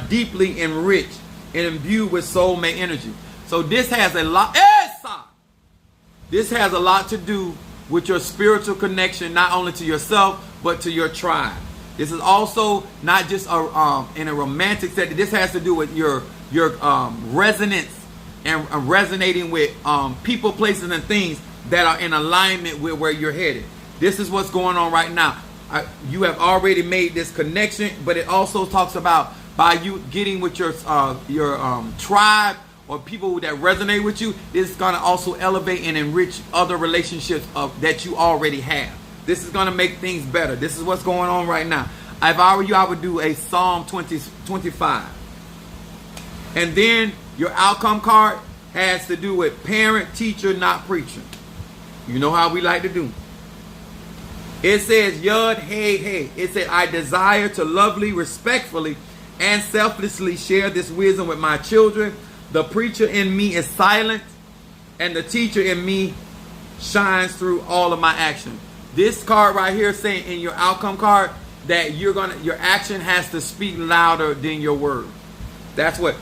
deeply enriched and imbued with soulmate energy. So this has a lot. This has a lot to do with your spiritual connection, not only to yourself but to your tribe. This is also not just in a romantic setting. This has to do with your resonance and resonating with people, places, and things that are in alignment with where you're headed. This is what's going on right now. You have already made this connection, but it also talks about by you getting with your tribe or people that resonate with you, it's going to also elevate and enrich other relationships that you already have. This is going to make things better. This is what's going on right now. If I were you, I would do a Psalm 25. And then your outcome card has to do with parent, teacher, not preacher. You know how we like to do. It says, Yud, hey, hey. It said, I desire to lovely, respectfully, and selflessly share this wisdom with my children. The preacher in me is silent, and the teacher in me shines through all of my action. This card right here saying in your outcome card that your action has to speak louder than your word. That's what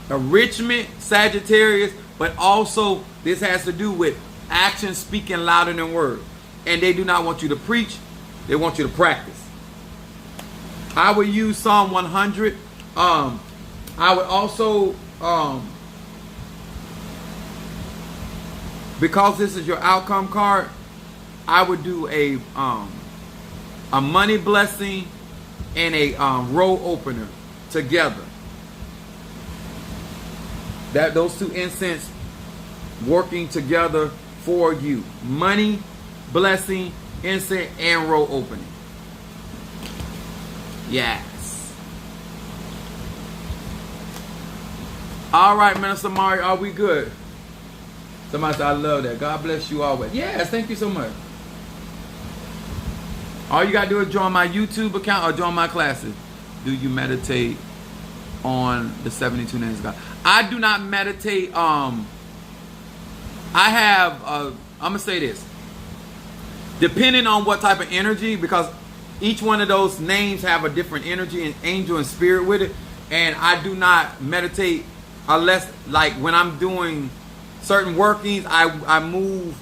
enrichment, Sagittarius, but also this has to do with action speaking louder than word. And they do not want you to preach, they want you to practice. I would use Psalm 100. I would also because this is your outcome card, I would do a money blessing and a roll opener together. Those two incense working together for you. Money, blessing, incense, and roll opening. Yes. All right, Minister Mari, are we good? Somebody said, I love that. God bless you always. Yes, thank you so much. All you got to do is join my YouTube account or join my classes. Do you meditate on the 72 names of God? I do not meditate. I have, I'm going to say this. Depending on what type of energy, because each one of those names have a different energy and angel and spirit with it. And I do not meditate unless, like, when I'm doing certain workings, I move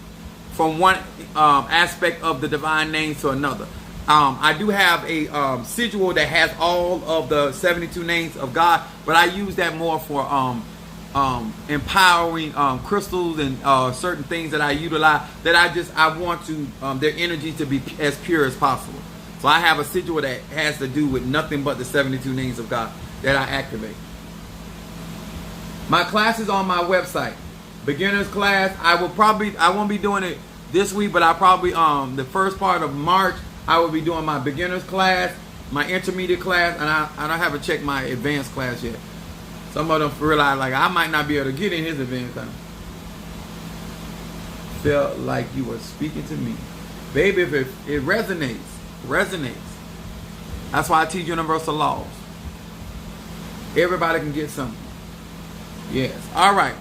from one aspect of the divine name to another. I do have a sigil that has all of the 72 names of God, but I use that more for empowering crystals and certain things that I utilize that I want to their energy to be as pure as possible. So I have a sigil that has to do with nothing but the 72 names of God that I activate. My class is on my website. Beginner's class. I won't be doing it this week, but I probably the first part of March I will be doing my beginner's class, my intermediate class, and I don't have to check my advanced class yet. Some of them realize like I might not be able to get in his advanced class. Felt like you were speaking to me, baby. If it resonates. That's why I teach universal laws. Everybody can get something. Yes. All right.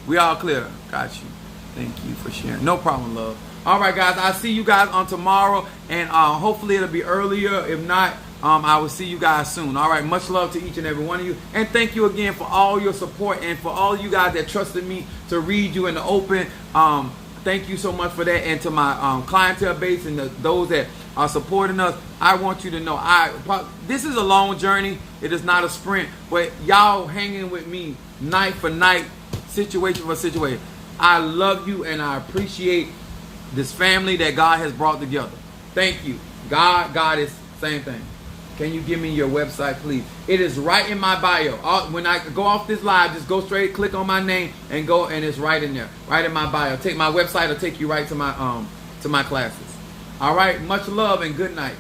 We all clear. Got you. Thank you for sharing. No problem, love. All right, guys. I'll see you guys on tomorrow. And hopefully it'll be earlier. If not, I will see you guys soon. All right. Much love to each and every one of you. And thank you again for all your support and for all you guys that trusted me to read you in the open. Thank you so much for that. And to my clientele base and those that are supporting us, I want you to know this is a long journey. It is not a sprint. But y'all hanging with me night for night, situation for situation. I love you and I appreciate this family that God has brought together. Thank you. God is same thing. Can you give me your website, please? It is right in my bio. When I go off this live, just go straight, click on my name, and go, and it's right in there, right in my bio. Take my website, will take you right to my classes. All right, much love and good night.